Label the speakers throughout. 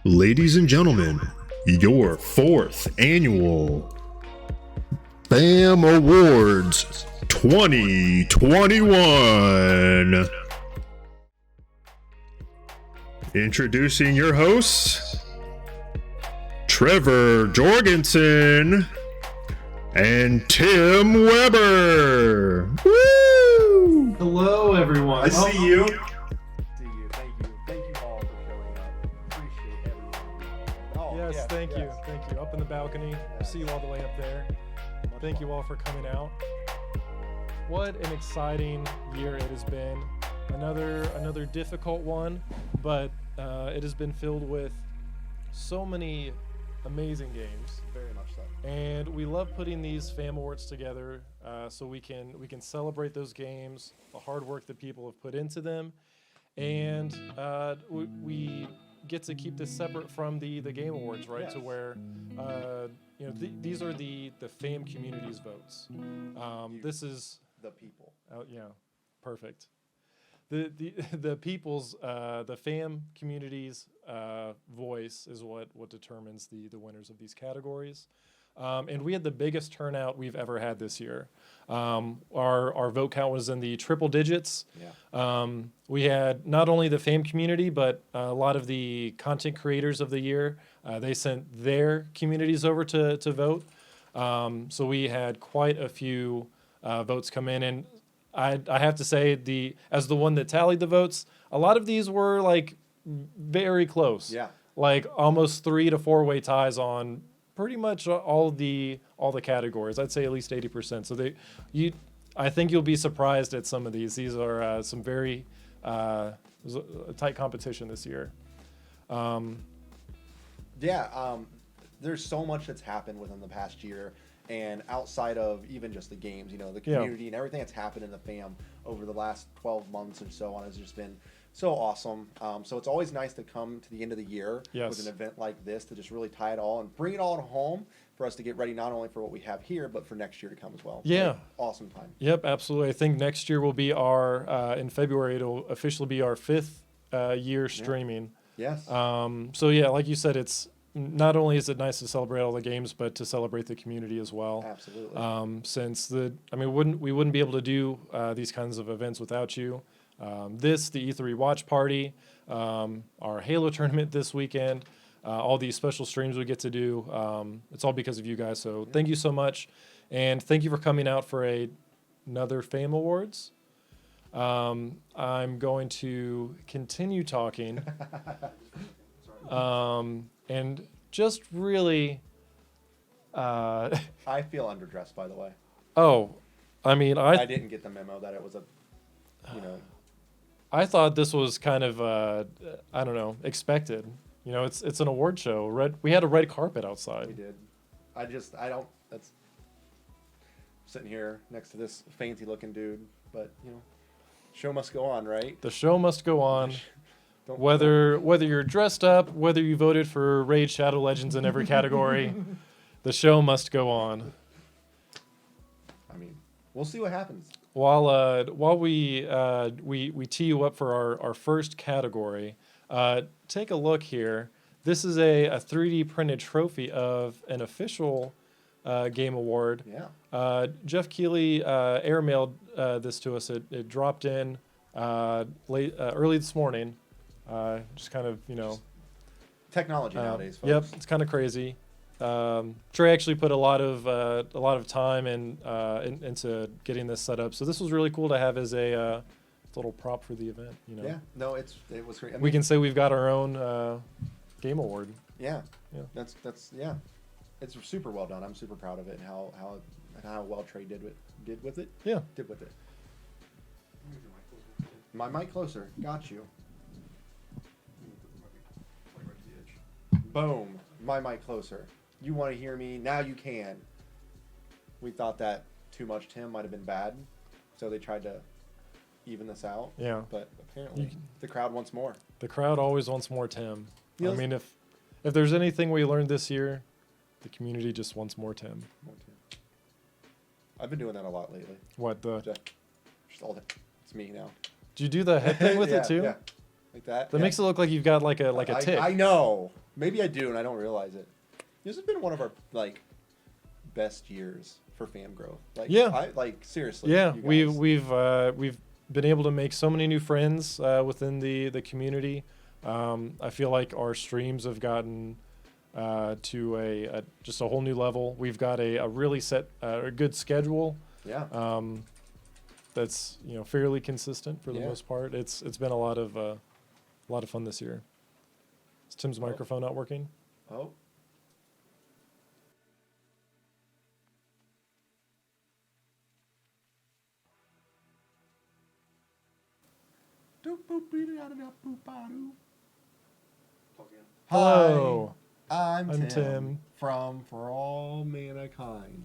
Speaker 1: Ladies and gentlemen, your fourth annual BAM Awards 2021. Introducing your hosts, Trevor Jorgensen and Tim Weber. Woo!
Speaker 2: Hello, everyone.
Speaker 3: I see you.
Speaker 2: See you. Thank you. Thank you all for showing up. Appreciate everyone.
Speaker 4: Yes, thank you. Up in the balcony. See you all the way up there. Thank you all for coming out. What an exciting year it has been. Another difficult one, but it has been filled with so many amazing games.
Speaker 2: Very much so.
Speaker 4: And we love putting these FAM awards together so we can celebrate those games, the hard work that people have put into them, and we get to keep this separate from the game awards, right?
Speaker 2: Yes.
Speaker 4: To where these are the FAM community's votes. This is
Speaker 2: The people.
Speaker 4: perfect. The people's the FAM community's voice is what determines the winners of these categories. And we had the biggest turnout we've ever had this year. Our vote count was in the triple digits.
Speaker 2: Yeah.
Speaker 4: We had not only the FAM community, but a lot of the content creators of the year. They sent their communities over to vote. So we had quite a few votes come in. And I have to say, as the one that tallied the votes, a lot of these were like very close.
Speaker 2: Yeah.
Speaker 4: Like almost 3 to 4 way ties on pretty much all the categories. I'd say at least 80%. So I think you'll be surprised at some of these. These are some very tight competition this year.
Speaker 2: There's so much that's happened within the past year, and outside of even just the games, the community and everything that's happened in the FAM over the last 12 months and so on has just been so awesome. So it's always nice to come to the end of the year with an event like this to just really tie it all and bring it all home for us to get ready not only for what we have here, but for next year to come as well.
Speaker 4: Yeah.
Speaker 2: Like, awesome time.
Speaker 4: Yep, absolutely. I think next year will be in February, it'll officially be our 5th year streaming.
Speaker 2: Yes.
Speaker 4: So yeah, like you said, it's not only is it nice to celebrate all the games, but to celebrate the community as well.
Speaker 2: Absolutely.
Speaker 4: Since we wouldn't be able to do these kinds of events without you. The E3 watch party, our Halo tournament this weekend, all these special streams we get to do. It's all because of you guys. So thank you so much. And thank you for coming out for another FAM Awards. I'm going to continue talking. And just really...
Speaker 2: I feel underdressed, by the way.
Speaker 4: I
Speaker 2: didn't get the memo that it was
Speaker 4: I thought this was kind of, expected. It's an award show. We had a red carpet outside.
Speaker 2: We did. That's sitting here next to this fancy looking dude, but show must go on, right?
Speaker 4: The show must go on. Whether you're dressed up, whether you voted for Raid Shadow Legends in every category, the show must go on.
Speaker 2: I mean, we'll see what happens.
Speaker 4: While we tee you up for our first category, take a look here. This is a 3D printed trophy of an official game award.
Speaker 2: Yeah.
Speaker 4: Jeff Keighley airmailed this to us. It dropped in early this morning. Just kind of
Speaker 2: Technology nowadays, folks.
Speaker 4: Yep, it's kind of crazy. Trey actually put a lot of time into getting this set up. So this was really cool to have as a little prop for the event.
Speaker 2: Yeah. No, it was great.
Speaker 4: We can say we've got our own game award.
Speaker 2: Yeah.
Speaker 4: Yeah.
Speaker 2: That's It's super well done. I'm super proud of it and how well Trey did with it.
Speaker 4: Yeah.
Speaker 2: Did with it. My mic closer. Got you. Boom. My mic closer. You want to hear me? Now you can. We thought that too much Tim might have been bad, so they tried to even this out.
Speaker 4: Yeah.
Speaker 2: But apparently the crowd wants more.
Speaker 4: The crowd always wants more Tim.
Speaker 2: Yes.
Speaker 4: I mean, if there's anything we learned this year, the community just wants more Tim.
Speaker 2: More Tim. I've been doing that a lot lately.
Speaker 4: What the?
Speaker 2: Just all that. It's me now.
Speaker 4: Did you do the head thing with
Speaker 2: Yeah,
Speaker 4: it too?
Speaker 2: Yeah. Like that.
Speaker 4: That
Speaker 2: Yeah.
Speaker 4: makes it look like you've got like a tick.
Speaker 2: I know. Maybe I do, and I don't realize it. This has been one of our like best years for fan growth. Like,
Speaker 4: Yeah.
Speaker 2: Seriously.
Speaker 4: Yeah,
Speaker 2: you guys.
Speaker 4: we've been able to make so many new friends within the community. I feel like our streams have gotten to a just a whole new level. We've got a really set a good schedule.
Speaker 2: Yeah.
Speaker 4: That's fairly consistent for the
Speaker 2: Yeah.
Speaker 4: most part. It's been a lot of fun this year. Is Tim's microphone not working?
Speaker 2: Oh.
Speaker 4: Hello.
Speaker 2: Hi, I'm
Speaker 4: I'm
Speaker 2: Tim,
Speaker 4: Tim.
Speaker 2: from For All Manakind.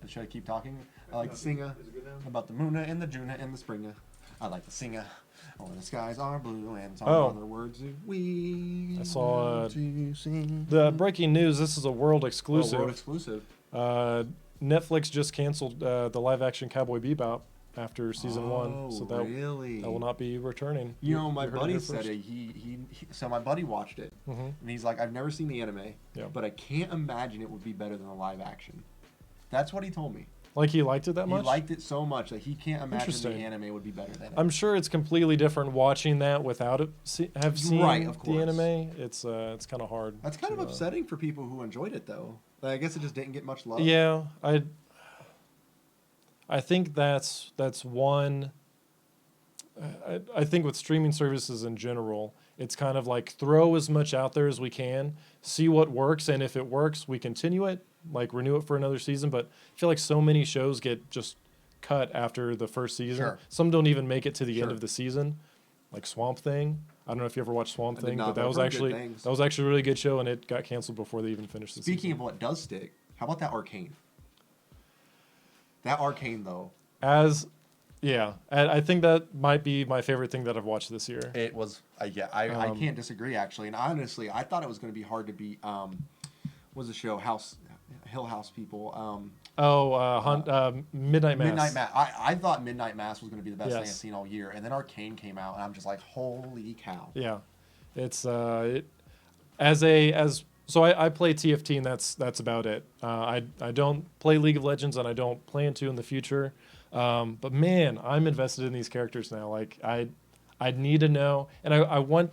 Speaker 2: Should I keep talking? I like to sing about the Moona and the Juna and the Springa. I like to sing when the skies are blue and some other words we
Speaker 4: I saw
Speaker 2: to sing.
Speaker 4: the breaking news. This is a world exclusive.
Speaker 2: World exclusive.
Speaker 4: Netflix just canceled the live action Cowboy Bebop after season 1, so that
Speaker 2: really?
Speaker 4: that will not be returning.
Speaker 2: You know, my
Speaker 4: heard it
Speaker 2: buddy
Speaker 4: here
Speaker 2: said
Speaker 4: first.
Speaker 2: it. So my buddy watched it, and he's like, "I've never seen the anime,
Speaker 4: Yeah.
Speaker 2: but I can't imagine it would be better than the live action." That's what he told me.
Speaker 4: Like he liked it that much?
Speaker 2: He liked it so much that he can't imagine the
Speaker 4: Interesting.
Speaker 2: anime would be better than it.
Speaker 4: I'm sure it's completely different watching that without have seen
Speaker 2: Right, of
Speaker 4: the
Speaker 2: course.
Speaker 4: anime. It's kind of hard.
Speaker 2: That's kind of
Speaker 4: to,
Speaker 2: upsetting for people who enjoyed it, though. Like, I guess it just didn't get much love.
Speaker 4: Yeah, I think that's one. I think with streaming services in general, it's kind of like throw as much out there as we can, see what works, and if it works, we continue it, like renew it for another season. But I feel like so many shows get just cut after the first season.
Speaker 2: Sure.
Speaker 4: Some don't even make it to the end
Speaker 2: Sure.
Speaker 4: of the season, like Swamp Thing. I don't know if you ever watched Swamp
Speaker 2: I did
Speaker 4: Thing,
Speaker 2: not,
Speaker 4: but
Speaker 2: but
Speaker 4: that
Speaker 2: I've
Speaker 4: was
Speaker 2: heard good
Speaker 4: actually
Speaker 2: things.
Speaker 4: a really good show, and it got canceled before they even finished the
Speaker 2: Speaking
Speaker 4: season.
Speaker 2: of what does stick, how about that Arcane? That Arcane, though.
Speaker 4: I think that might be my favorite thing that I've watched this year.
Speaker 2: It was, I can't disagree, actually. And honestly, I thought it was going to be hard to beat, was the show, Hill House people.
Speaker 4: Midnight Mass.
Speaker 2: Midnight Mass. I thought Midnight Mass was going to be the best thing I've
Speaker 4: Yes.
Speaker 2: seen all year. And then Arcane came out, and I'm just like, holy cow.
Speaker 4: Yeah, it's I play TFT, and that's about it. I don't play League of Legends, and I don't plan to in the future. But man, I'm invested in these characters now. Like I need to know, and I want.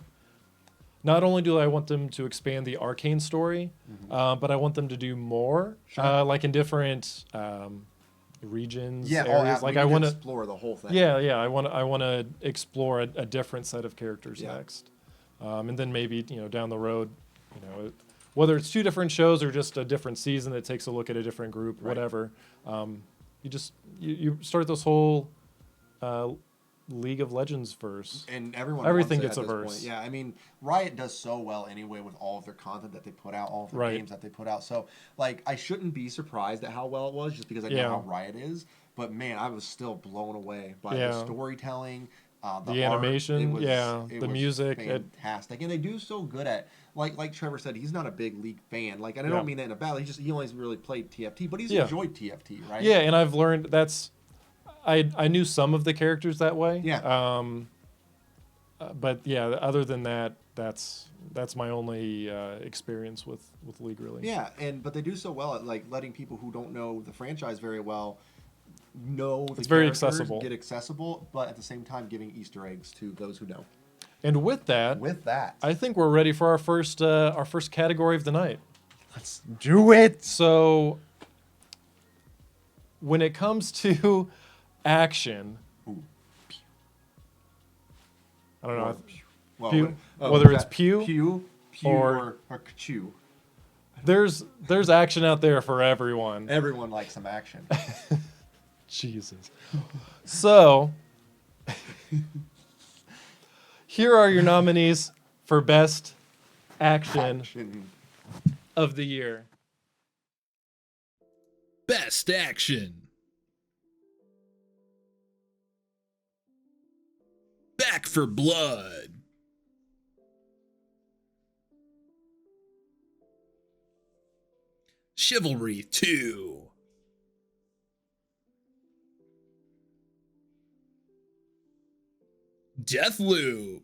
Speaker 4: Not only do I want them to expand the Arcane story, but I want them to do more,
Speaker 2: Sure.
Speaker 4: like in different regions,
Speaker 2: Yeah,
Speaker 4: areas.
Speaker 2: we
Speaker 4: Like
Speaker 2: need
Speaker 4: I
Speaker 2: to
Speaker 4: want to
Speaker 2: explore the whole thing.
Speaker 4: Yeah, I want to explore a different set of characters
Speaker 2: Yeah.
Speaker 4: next, and then maybe down the road, whether it's 2 different shows or just a different season that takes a look at a different group,
Speaker 2: Right.
Speaker 4: whatever. You start this whole League of Legends verse.
Speaker 2: And
Speaker 4: Everything
Speaker 2: wants
Speaker 4: gets
Speaker 2: it
Speaker 4: a
Speaker 2: at this
Speaker 4: verse.
Speaker 2: point. Yeah, I mean, Riot does so well anyway with all of their content that they put out, all of their
Speaker 4: Right.
Speaker 2: games that they put out. So, like, I shouldn't be surprised at how well it was just because I know
Speaker 4: Yeah.
Speaker 2: how Riot is. But, man, I was still blown away by
Speaker 4: Yeah.
Speaker 2: the storytelling, the art.
Speaker 4: Animation,
Speaker 2: It
Speaker 4: the
Speaker 2: was
Speaker 4: music.
Speaker 2: fantastic. And they do so good at, like Trevor said, he's not a big League fan. Like, and I
Speaker 4: Yeah.
Speaker 2: don't mean that in a bad way. He only really played TFT, but he's
Speaker 4: Yeah.
Speaker 2: enjoyed TFT, right?
Speaker 4: Yeah, and I've learned that's. I knew some of the characters that way.
Speaker 2: Yeah.
Speaker 4: But yeah, other than that, that's my only experience with League, really.
Speaker 2: Yeah, but they do so well at like letting people who don't know the franchise very well know the
Speaker 4: It's very
Speaker 2: characters,
Speaker 4: accessible.
Speaker 2: get accessible, but at the same time giving Easter eggs to those who know.
Speaker 4: And with that,
Speaker 2: I
Speaker 4: I think we're ready for our first category of the night.
Speaker 2: let's do it.
Speaker 4: So, when it comes to action,
Speaker 2: Ooh.
Speaker 4: I don't know.
Speaker 2: Well,
Speaker 4: Pew.
Speaker 2: oh,
Speaker 4: Whether
Speaker 2: is
Speaker 4: it's
Speaker 2: that
Speaker 4: pew
Speaker 2: or chew.
Speaker 4: There's action out there for everyone.
Speaker 2: Everyone likes some action.
Speaker 4: Jesus. So, here are your nominees for best action of the year.
Speaker 1: Best action. Back for Blood. Chivalry 2. Deathloop.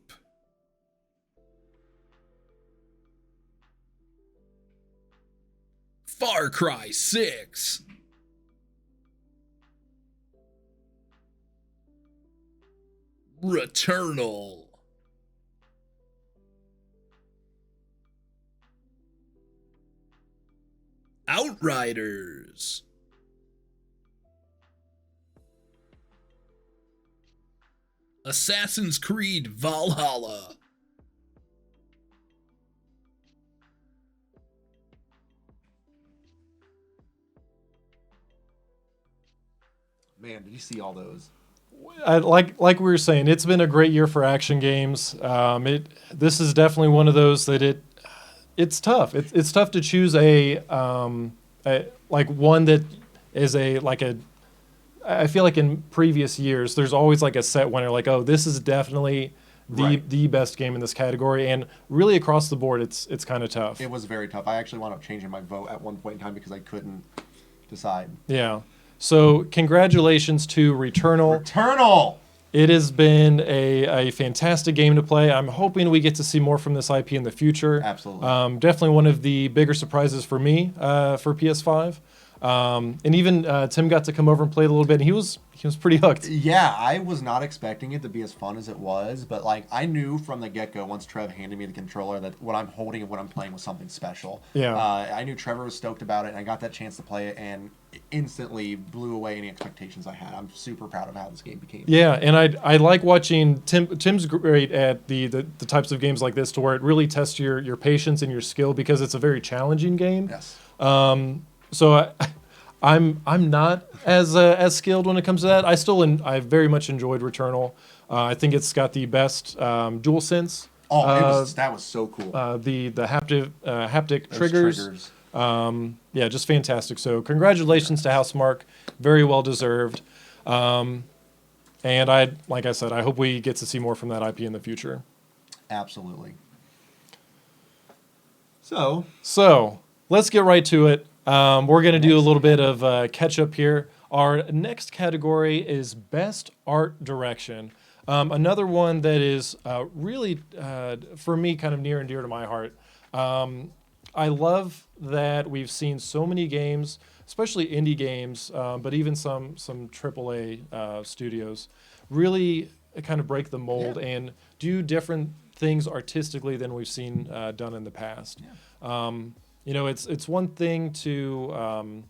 Speaker 1: Far Cry 6. Returnal. Outriders. Assassin's Creed Valhalla.
Speaker 2: Man, did you see all those?
Speaker 4: Like we were saying, it's been a great year for action games. This is definitely one of those that it's tough. It's tough to choose a like one that is I feel like in previous years, there's always like a set winner. Like, oh, this is definitely the best game in this category, and really across the board, it's kind of tough.
Speaker 2: It was very tough. I actually wound up changing my vote at one point in time because I couldn't decide.
Speaker 4: Yeah. So congratulations to Returnal.
Speaker 2: Returnal!
Speaker 4: It has been a fantastic game to play. I'm hoping we get to see more from this IP in the future.
Speaker 2: Absolutely.
Speaker 4: Definitely one of the bigger surprises for me for PS5. And even Tim got to come over and play a little bit. And he was pretty hooked.
Speaker 2: Yeah, I was not expecting it to be as fun as it was, but like I knew from the get-go once Trev handed me the controller that what I'm holding and what I'm playing was something special.
Speaker 4: Yeah.
Speaker 2: I knew Trevor was stoked about it, and I got that chance to play it, and it instantly blew away any expectations I had. I'm super proud of how this game became.
Speaker 4: Yeah, and I like watching Tim's great at the types of games like this to where it really tests your patience and your skill because it's a very challenging game.
Speaker 2: Yes.
Speaker 4: So I'm not as skilled when it comes to that. I very much enjoyed Returnal. I think it's got the best DualSense.
Speaker 2: Oh, that was so cool.
Speaker 4: The haptic triggers. Yeah, just fantastic. So congratulations to Housemarque. Very well deserved. And like I said, I hope we get to see more from that IP in the future.
Speaker 2: Absolutely. So
Speaker 4: let's get right to it. We're going to do a little bit of catch up here. Our next category is Best Art Direction. Another one that is really, for me, kind of near and dear to my heart. I love that we've seen so many games, especially indie games, but even some AAA studios, really kind of break the mold and do different things artistically than we've seen done in the past. Yeah. It's one thing to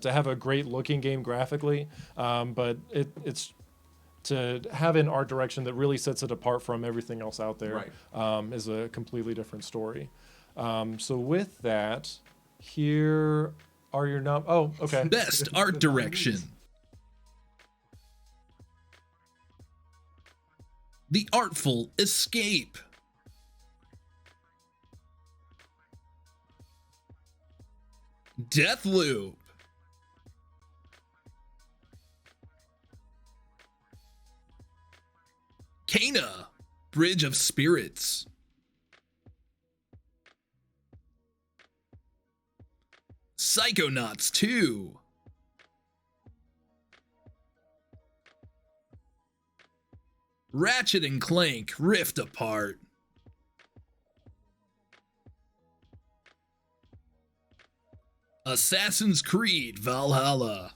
Speaker 4: have a great looking game graphically, but it's to have an art direction that really sets it apart from everything else out there.
Speaker 2: Right.
Speaker 4: Is a completely different story. So with that, here are your Oh, okay.
Speaker 1: Best Art Direction. The Artful Escape. Deathloop. Kana, Bridge of Spirits. Psychonauts 2. Ratchet and Clank Rift Apart. Assassin's Creed Valhalla.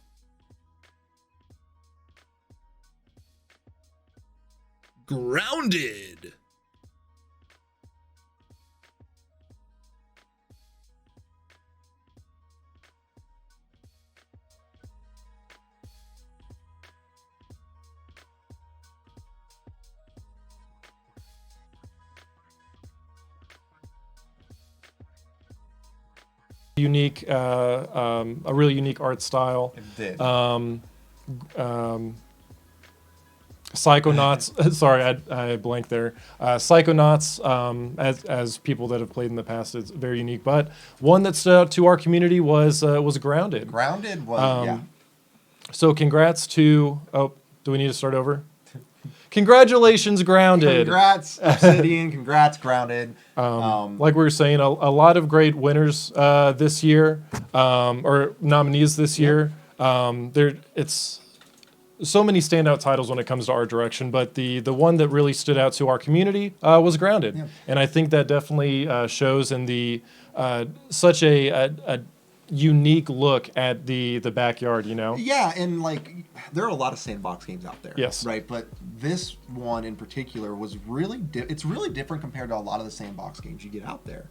Speaker 1: Grounded.
Speaker 4: Unique, a really unique art style.
Speaker 2: It did.
Speaker 4: Psychonauts. Sorry, I blanked there. Psychonauts, as people that have played in the past, is very unique. But one that stood out to our community was Grounded.
Speaker 2: Grounded was yeah.
Speaker 4: So congrats to. Oh, do we need to start over? Congratulations, Grounded.
Speaker 2: Congrats, Obsidian. Congrats, Grounded.
Speaker 4: Like we were saying, a lot of great winners this year, or nominees this year. so many standout titles when it comes to art direction, but the one that really stood out to our community was Grounded, and I think that definitely shows in the such a unique look at the backyard.
Speaker 2: Yeah, and like there are a lot of sandbox games out there.
Speaker 4: Yes.
Speaker 2: Right, but this one in particular was really it's really different compared to a lot of the sandbox games you get out there.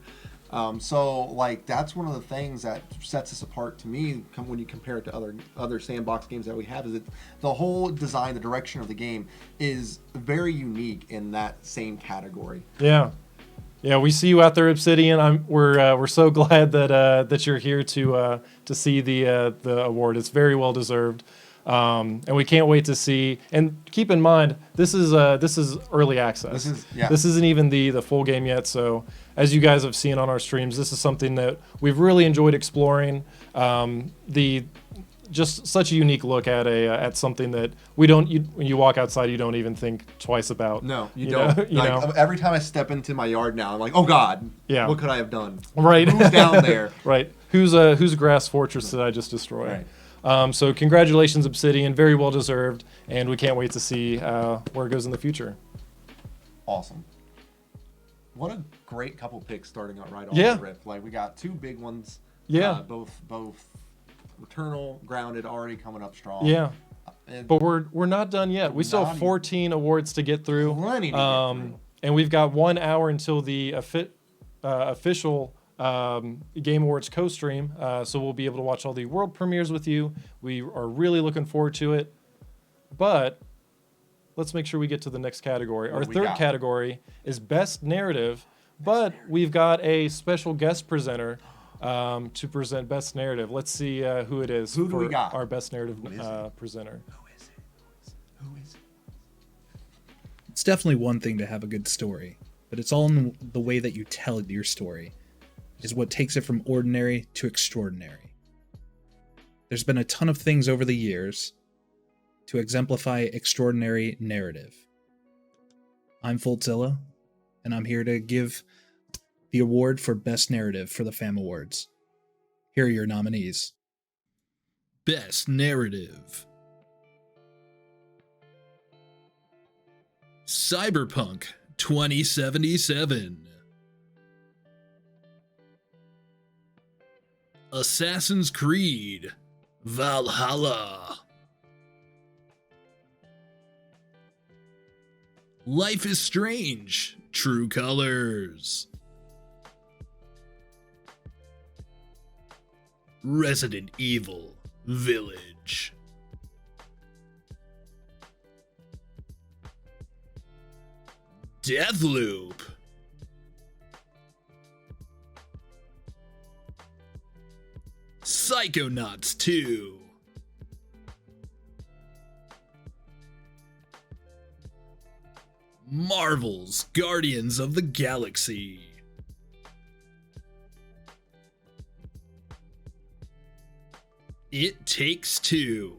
Speaker 2: So like that's one of the things that sets us apart to me when you compare it to other sandbox games that we have, is that the whole design, the direction of the game is very unique in that same category.
Speaker 4: Yeah. Yeah, we see you out there, Obsidian. We're so glad that you're here to see the award. It's very well deserved, and we can't wait to see. And keep in mind, this is early access. This isn't even the full game yet. So as you guys have seen on our streams, this is something that we've really enjoyed exploring. Just such a unique look at something that when you walk outside, you don't even think twice about.
Speaker 2: No, you don't. Every time I step into my yard now, I'm like, oh God, what could I have done?
Speaker 4: Right.
Speaker 2: Who's down there?
Speaker 4: Right. Whose grass fortress did I just destroy? Right. So congratulations, Obsidian. Very well deserved, and we can't wait to see where it goes in the future.
Speaker 2: Awesome. What a great couple picks starting out right off the rip. Like we got two big ones.
Speaker 4: Yeah.
Speaker 2: Both Eternal, Grounded, already coming up strong.
Speaker 4: Yeah. But we're not done yet. We still have 14 awards to get through.
Speaker 2: Plenty to get through.
Speaker 4: And we've got 1 hour until the official Game Awards co-stream. So we'll be able to watch all the world premieres with you. We are really looking forward to it. But let's make sure we get to the next category. Our third category is Best Narrative, but we've got a special guest presenter to present Best Narrative. Let's see who it is.
Speaker 2: Who do we got?
Speaker 4: Our Best Narrative presenter.
Speaker 2: Who is it?
Speaker 1: It's definitely one thing to have a good story, but it's all in the way that you tell your story is what takes it from ordinary to extraordinary. There's been a ton of things over the years to exemplify extraordinary narrative. I'm Foltzilla, and I'm here to give the award for Best Narrative for the FAM Awards. Here are your nominees. Best Narrative: Cyberpunk 2077, Assassin's Creed Valhalla, Life is Strange True Colors, Resident Evil Village, Deathloop, Psychonauts 2, Marvel's Guardians of the Galaxy, It Takes Two,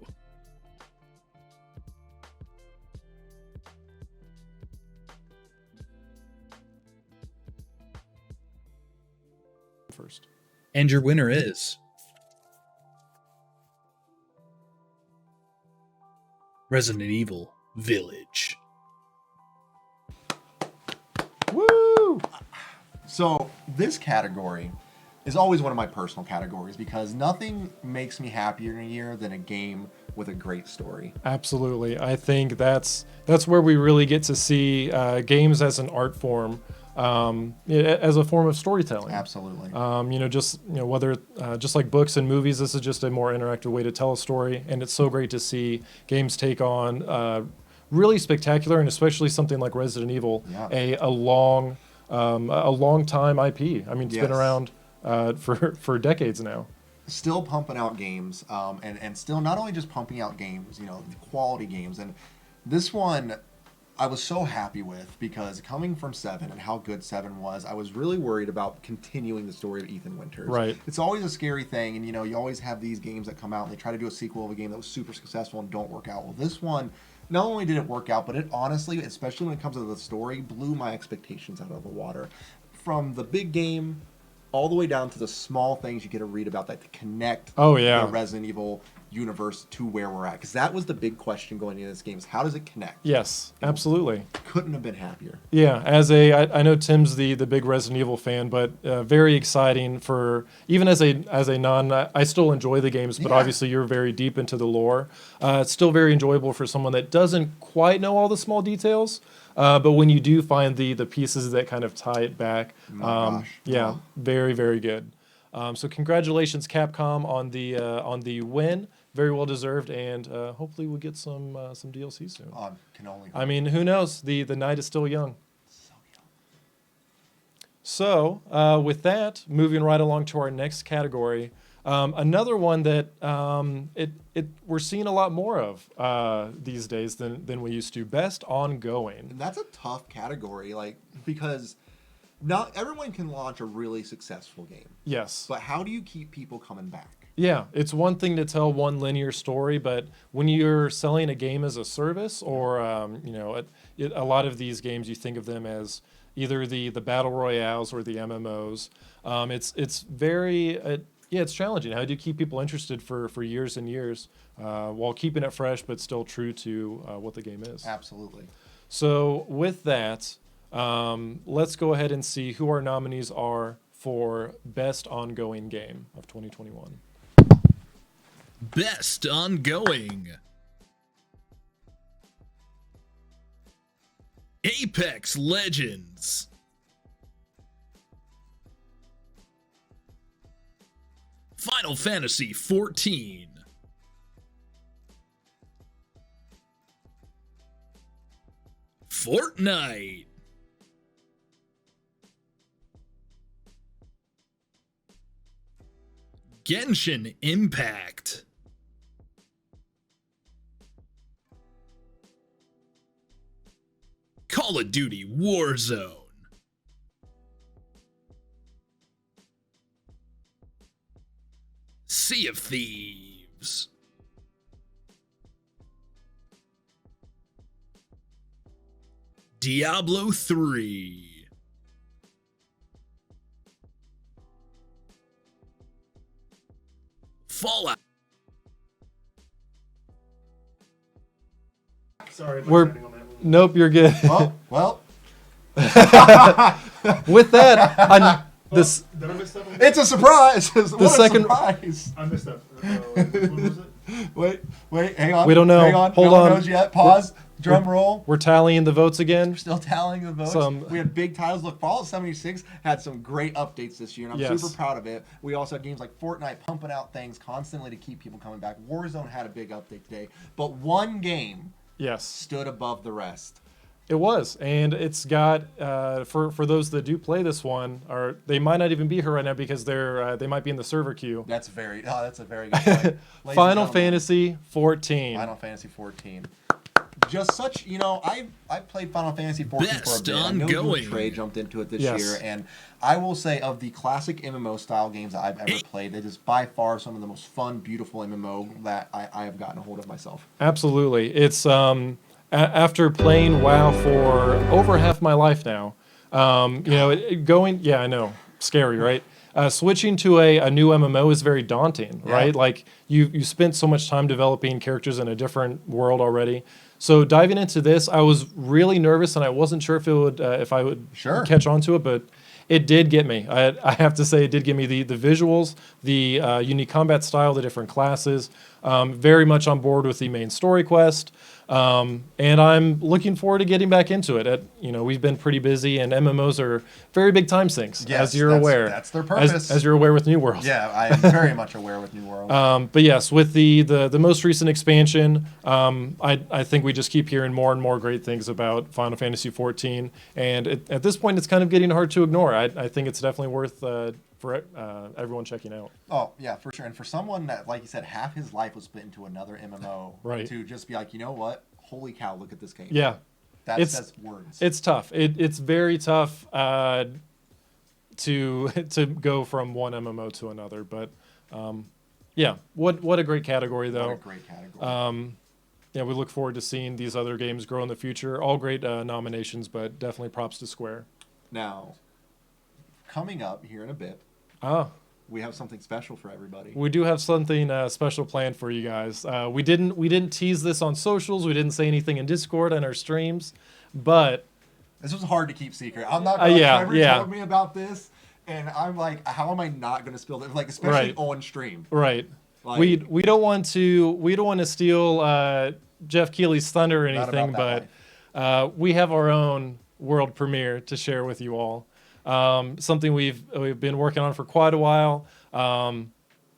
Speaker 4: First.
Speaker 1: And your winner is Resident Evil Village.
Speaker 4: Woo!
Speaker 2: So this category is always one of my personal categories because nothing makes me happier in a year than a game with a great story.
Speaker 4: Absolutely. I think that's where we really get to see games as an art form, as a form of storytelling.
Speaker 2: Absolutely.
Speaker 4: Whether just like books and movies, this is just a more interactive way to tell a story, and it's so great to see games take on really spectacular, and especially something like Resident Evil, a long time IP. I mean, it's been around for decades now.
Speaker 2: Still pumping out games, and still not only just pumping out games, quality games. And this one I was so happy with because coming from 7 and how good 7 was, I was really worried about continuing the story of Ethan Winters.
Speaker 4: Right.
Speaker 2: It's always a scary thing, and you always have these games that come out and they try to do a sequel of a game that was super successful and don't work out. Well, this one, not only did it work out, but it honestly, especially when it comes to the story, blew my expectations out of the water. From the big game all the way down to the small things you get to read about that to connect
Speaker 4: Oh, yeah.
Speaker 2: the Resident Evil universe to where we're at. Because that was the big question going into this game is how does it connect?
Speaker 4: Yes, absolutely.
Speaker 2: Couldn't have been happier.
Speaker 4: Yeah, I know Tim's the big Resident Evil fan, but very exciting for even as a non. I still enjoy the games, but obviously you're very deep into the lore. It's still very enjoyable for someone that doesn't quite know all the small details. But when you do find the pieces that kind of tie it back, very, very good. So congratulations, Capcom, on the win. Very well deserved, and hopefully we'll get some DLC soon.
Speaker 2: Can only.
Speaker 4: I mean, who knows? The night is still young.
Speaker 2: So young.
Speaker 4: So with that, moving right along to our next category, another one that we're seeing a lot more of these days than we used to. Best ongoing.
Speaker 2: And that's a tough category, because not everyone can launch a really successful game.
Speaker 4: Yes.
Speaker 2: But how do you keep people coming back?
Speaker 4: Yeah, it's one thing to tell one linear story, but when you're selling a game as a service, or a lot of these games, you think of them as either the battle royales or the MMOs. It's very it's challenging. How do you keep people interested for years and years while keeping it fresh, but still true to what the game is?
Speaker 2: Absolutely.
Speaker 4: So with that, let's go ahead and see who our nominees are for Best Ongoing Game of 2021.
Speaker 1: Best Ongoing. Apex Legends. Final Fantasy 14. Fortnite. Genshin Impact. Call of Duty Warzone. Sea of Thieves. Diablo 3. Fallout.
Speaker 3: Sorry,
Speaker 4: We're-
Speaker 3: on that one.
Speaker 4: Nope, you're good.
Speaker 2: Well,
Speaker 4: With that, this
Speaker 3: Did I miss that one?
Speaker 2: it's a surprise. What a
Speaker 4: second-
Speaker 2: surprise.
Speaker 3: I missed that. What was it?
Speaker 2: Wait, hang on.
Speaker 4: We don't know.
Speaker 2: Hang on.
Speaker 4: Hold
Speaker 2: no one
Speaker 4: on.
Speaker 2: knows yet. Pause. Drum roll.
Speaker 4: we're tallying the votes again.
Speaker 2: Still tallying the votes. We had big titles. Look, Fallout 76 had some great updates this year, and I'm
Speaker 4: Yes.
Speaker 2: super proud of it. We also had games like Fortnite pumping out things constantly to keep people coming back. Warzone had a big update today, but one game
Speaker 4: Yes,
Speaker 2: stood above the rest.
Speaker 4: it was, and it's got for those that do play this one, or they might not even be here right now because they might be in the server queue.
Speaker 2: That's a very good point. Ladies and
Speaker 4: Final
Speaker 2: gentlemen,
Speaker 4: Fantasy 14.
Speaker 2: Final Fantasy 14. Just such, I played Final Fantasy 14 for a
Speaker 1: Best
Speaker 2: bit. I know you
Speaker 1: ongoing.
Speaker 2: and Trey jumped into it this
Speaker 4: Yes.
Speaker 2: year, and I will say of the classic MMO style games that I've ever played, it is by far some of the most fun, beautiful MMO that I have gotten a hold of myself.
Speaker 4: Absolutely, it's after playing WoW for over half my life now. I know, scary, right? Switching to a new MMO is very daunting, right? Like you spent so much time developing characters in a different world already. So diving into this, I was really nervous, and I wasn't sure if I would catch on to it, but it did get me. I have to say, it did give me the visuals, the unique combat style, the different classes. Very much on board with the main story quest. And I'm looking forward to getting back into it. We've been pretty busy, and MMOs are very big time sinks, as you're aware.
Speaker 2: That's their purpose.
Speaker 4: As you're aware with New World.
Speaker 2: Yeah, I am very much aware with New World.
Speaker 4: But yes, with the most recent expansion, I think we just keep hearing more and more great things about Final Fantasy XIV. And at this point, it's kind of getting hard to ignore. I think it's definitely worth for everyone checking out.
Speaker 2: Oh, yeah, for sure. And for someone that, like you said, half his life was spent into another MMO,
Speaker 4: Right.
Speaker 2: to just be like, you know what? Holy cow, look at this game.
Speaker 4: Yeah.
Speaker 2: That's words.
Speaker 4: It's tough. It's very tough to go from one MMO to another. But what a great category, though.
Speaker 2: What a great category.
Speaker 4: We look forward to seeing these other games grow in the future. All great nominations, but definitely props to Square.
Speaker 2: Now, coming up here in a bit,
Speaker 4: Oh,
Speaker 2: We have something special for everybody.
Speaker 4: we do have something special planned for you guys. We didn't tease this on socials. We didn't say anything in Discord and our streams, but
Speaker 2: This was hard to keep secret. I'm not gonna Trevor told me about this, and I'm like, how am I not gonna spill this? Like, especially on stream.
Speaker 4: Right.
Speaker 2: Like,
Speaker 4: we don't want to steal Jeff Keighley's thunder or anything, but we have our own world premiere to share with you all. Something we've been working on for quite a while.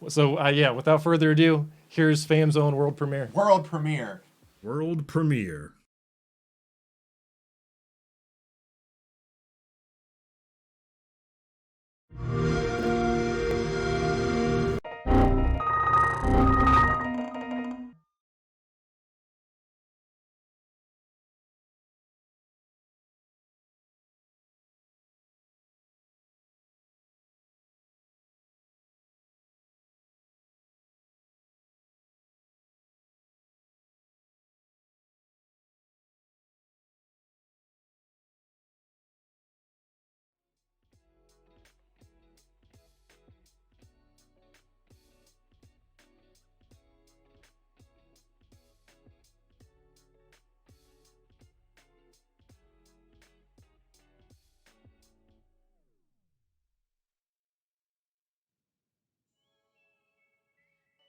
Speaker 4: So without further ado, here's FAM's own world premiere.
Speaker 2: World premiere.
Speaker 5: World premiere.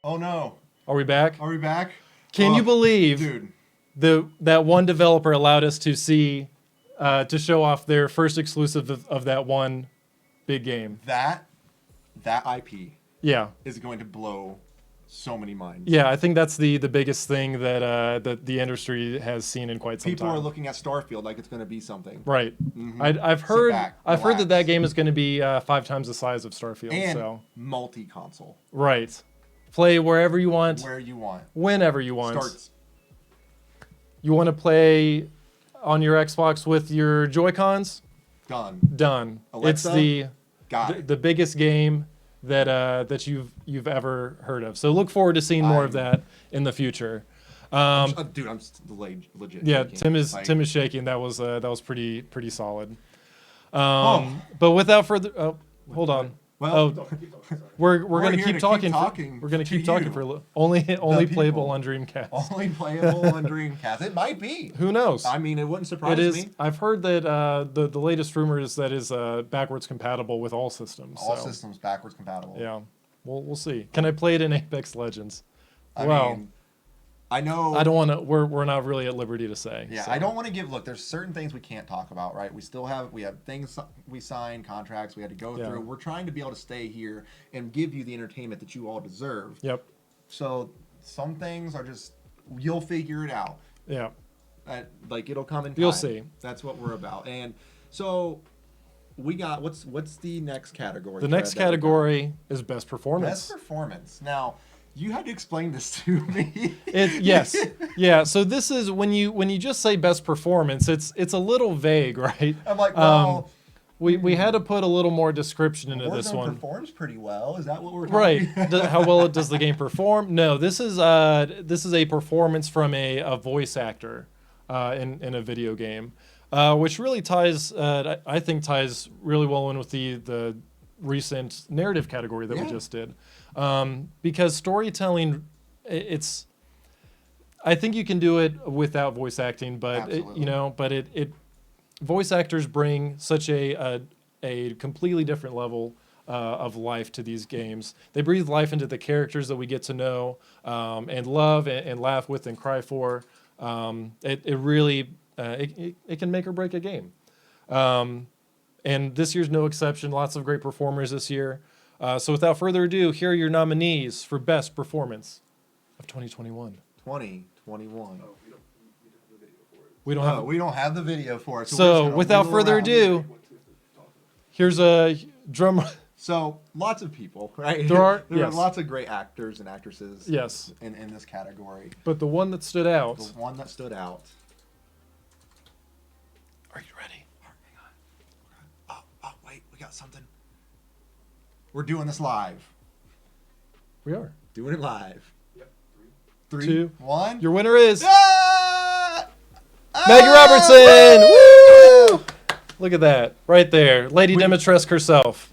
Speaker 2: Oh no.
Speaker 4: Are we back?
Speaker 2: Are we back?
Speaker 4: Can you believe
Speaker 2: dude?
Speaker 4: that one developer allowed us to see to show off their first exclusive of that one big game?
Speaker 2: That IP
Speaker 4: Yeah.
Speaker 2: is going to blow so many minds.
Speaker 4: Yeah, I think that's the biggest thing that the industry has seen in quite some
Speaker 2: People
Speaker 4: time.
Speaker 2: are looking at Starfield like it's going to be something.
Speaker 4: Right.
Speaker 2: Mhm.
Speaker 4: I've
Speaker 2: Sit
Speaker 4: heard
Speaker 2: back,
Speaker 4: that that
Speaker 2: relax.
Speaker 4: game is going to be 5 times the size of Starfield.
Speaker 2: And
Speaker 4: So
Speaker 2: multi-console.
Speaker 4: right, play wherever you want,
Speaker 2: Where you want.
Speaker 4: whenever you want.
Speaker 2: Starts.
Speaker 4: You want to play on your Xbox with your Joy-Cons?
Speaker 2: Done.
Speaker 4: Done.
Speaker 2: Alexa?
Speaker 4: It's
Speaker 2: Got it.
Speaker 4: the biggest game that you've ever heard of. So look forward to seeing more of that in the future.
Speaker 2: Dude, I'm legit.
Speaker 4: Yeah,
Speaker 2: shaking.
Speaker 4: Tim is
Speaker 2: Like,
Speaker 4: shaking. That was pretty solid. But without further, hold on.
Speaker 2: Well,
Speaker 4: We're
Speaker 2: We're
Speaker 4: gonna
Speaker 2: here
Speaker 4: keep
Speaker 2: to
Speaker 4: talking.
Speaker 2: keep talking
Speaker 4: We're gonna
Speaker 2: to
Speaker 4: keep talking
Speaker 2: you,
Speaker 4: for a little. Only playable
Speaker 2: people.
Speaker 4: on Dreamcast.
Speaker 2: only playable on Dreamcast. It might be.
Speaker 4: Who knows?
Speaker 2: I mean, it wouldn't surprise
Speaker 4: It is.
Speaker 2: me.
Speaker 4: I've heard that the latest rumor is that is backwards compatible with all systems.
Speaker 2: All
Speaker 4: so,
Speaker 2: systems backwards compatible.
Speaker 4: Yeah, we'll see. Can I play it in Apex Legends?
Speaker 2: I
Speaker 4: well,
Speaker 2: mean, I know.
Speaker 4: I don't want to. We're not really at liberty to say.
Speaker 2: Yeah,
Speaker 4: so.
Speaker 2: I don't want to give. Look, there's certain things we can't talk about, right? We have things we signed, contracts we had to go
Speaker 4: Yeah.
Speaker 2: through. We're trying to be able to stay here and give you the entertainment that you all deserve.
Speaker 4: Yep.
Speaker 2: So some things are just you'll figure it out.
Speaker 4: Yeah.
Speaker 2: Like it'll come in time.
Speaker 4: You'll see.
Speaker 2: That's what we're about. And so we got what's the next category?
Speaker 4: The next
Speaker 2: Fred, that we got?
Speaker 4: category is best performance.
Speaker 2: Best performance. Now, you had to explain this to me.
Speaker 4: Yes. Yeah. So this is when you just say best performance, it's a little vague, right?
Speaker 2: I'm like, well,
Speaker 4: We had to put a little more description into this
Speaker 2: Warzone
Speaker 4: one.
Speaker 2: performs pretty well. Is that what we're talking
Speaker 4: Right. How well does the game perform? No, this is a performance from a voice actor in a video game, which really ties I think ties really well in with the recent narrative category that we just did, because storytelling, I think you can do it without voice acting, but voice actors bring such a completely different level of life to these games. They breathe life into the characters that we get to know and love and laugh with and cry for. It really it can make or break a game. And this year's no exception. Lots of great performers this year. So without further ado, here are your nominees for Best Performance of 2021.
Speaker 2: 2021.
Speaker 4: We don't have.
Speaker 2: We don't have the video for it.
Speaker 4: So without further ado, here's a drum.
Speaker 2: So lots of people, right?
Speaker 4: There are
Speaker 2: lots of great actors and actresses.
Speaker 4: Yes.
Speaker 2: In this category.
Speaker 4: But the one that stood out.
Speaker 2: The one that stood out.
Speaker 4: Are you ready?
Speaker 2: Hang on. Oh, wait, we got something. We're doing this live.
Speaker 4: We are.
Speaker 2: Doing it live.
Speaker 3: Yep.
Speaker 2: 3,
Speaker 4: 2,
Speaker 2: 1.
Speaker 4: Your winner is
Speaker 2: Ah!
Speaker 4: Maggie Robertson. Woo! Look at that, right there, Lady
Speaker 2: We-
Speaker 4: Dimitrescu herself.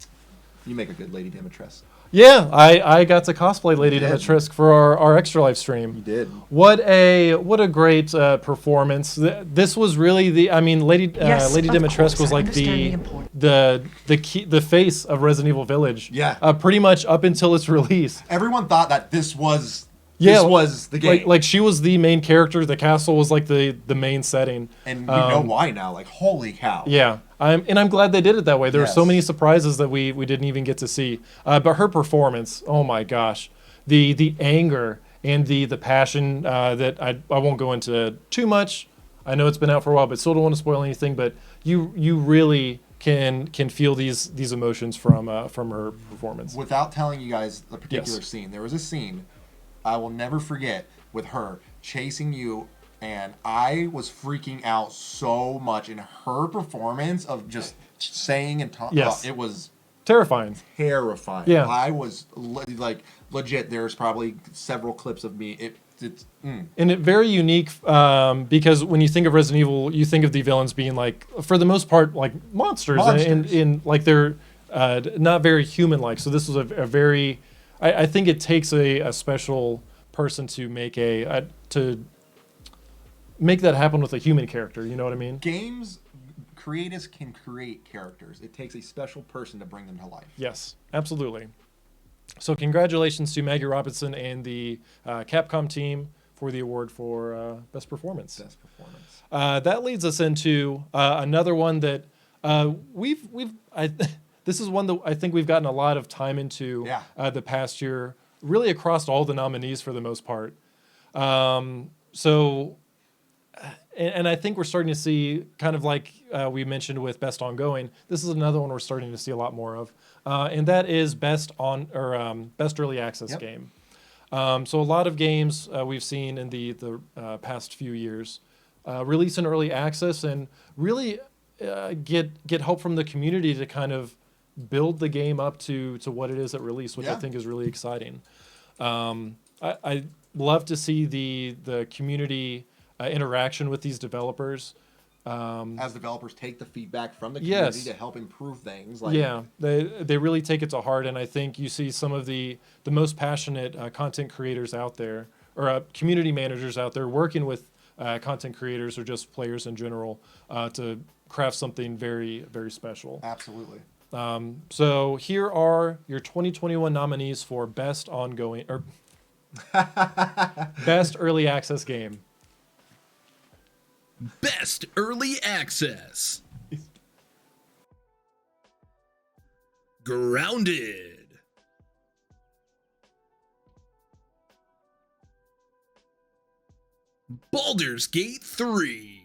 Speaker 2: You make a good Lady Dimitrescu.
Speaker 4: Yeah, I got to cosplay Lady
Speaker 2: You did.
Speaker 4: Dimitrescu for our Extra Life stream.
Speaker 2: You did.
Speaker 4: What a great performance! This was really Lady
Speaker 6: Yes,
Speaker 4: Lady
Speaker 6: of
Speaker 4: Dimitrescu
Speaker 6: course,
Speaker 4: was
Speaker 6: I
Speaker 4: like
Speaker 6: understand
Speaker 4: the face of Resident Evil Village.
Speaker 2: Yeah.
Speaker 4: Pretty much up until its release.
Speaker 2: Everyone thought that this was the game.
Speaker 4: Like she was the main character. The castle was like the main setting.
Speaker 2: And we know why now. Like, holy cow.
Speaker 4: Yeah, I'm glad they did it that way. There were so
Speaker 2: Yes.
Speaker 4: many surprises that we didn't even get to see. But her performance, oh my gosh, the anger and the passion that I won't go into too much. I know it's been out for a while, but still don't want to spoil anything. But you really can feel these emotions from her performance.
Speaker 2: Without telling you guys the particular
Speaker 4: Yes.
Speaker 2: scene, there was a scene I will never forget with her chasing you, and I was freaking out so much in her performance of just saying and talking.
Speaker 4: Yes.
Speaker 2: It was
Speaker 4: Terrifying.
Speaker 2: terrifying.
Speaker 4: Yeah.
Speaker 2: I was like legit. There's probably several clips of me.
Speaker 4: And it very unique because when you think of Resident Evil, you think of the villains being like, for the most part, like monsters. And like they're not very human-like. So this was a very, I think it takes a special person to make to make that happen with a human character. You know what I mean?
Speaker 2: Games creators can create characters. It takes a special person to bring them to life.
Speaker 4: Yes, absolutely. So congratulations to Maggie Robertson and the Capcom team for the award for Best Performance.
Speaker 2: Best performance.
Speaker 4: That leads us into another one that this is one that I think we've gotten a lot of time into the past year, really across all the nominees for the most part. And I think we're starting to see, kind of like we mentioned with Best Ongoing, this is another one we're starting to see a lot more of, and that is Best Early Access Game. So a lot of games we've seen in the past few years release in early access and really get help from the community to kind of build the game up to what it is at release, which I think is really exciting. I love to see the community interaction with these developers.
Speaker 2: As developers take the feedback from the community to help improve things.
Speaker 4: They really take it to heart, and I think you see some of the most passionate content creators out there, or community managers out there working with content creators or just players in general to craft something very, very special.
Speaker 2: Absolutely.
Speaker 4: So here are your 2021 nominees for Best Ongoing or Best Early Access Game.
Speaker 5: Best Early Access. Grounded. Baldur's Gate 3.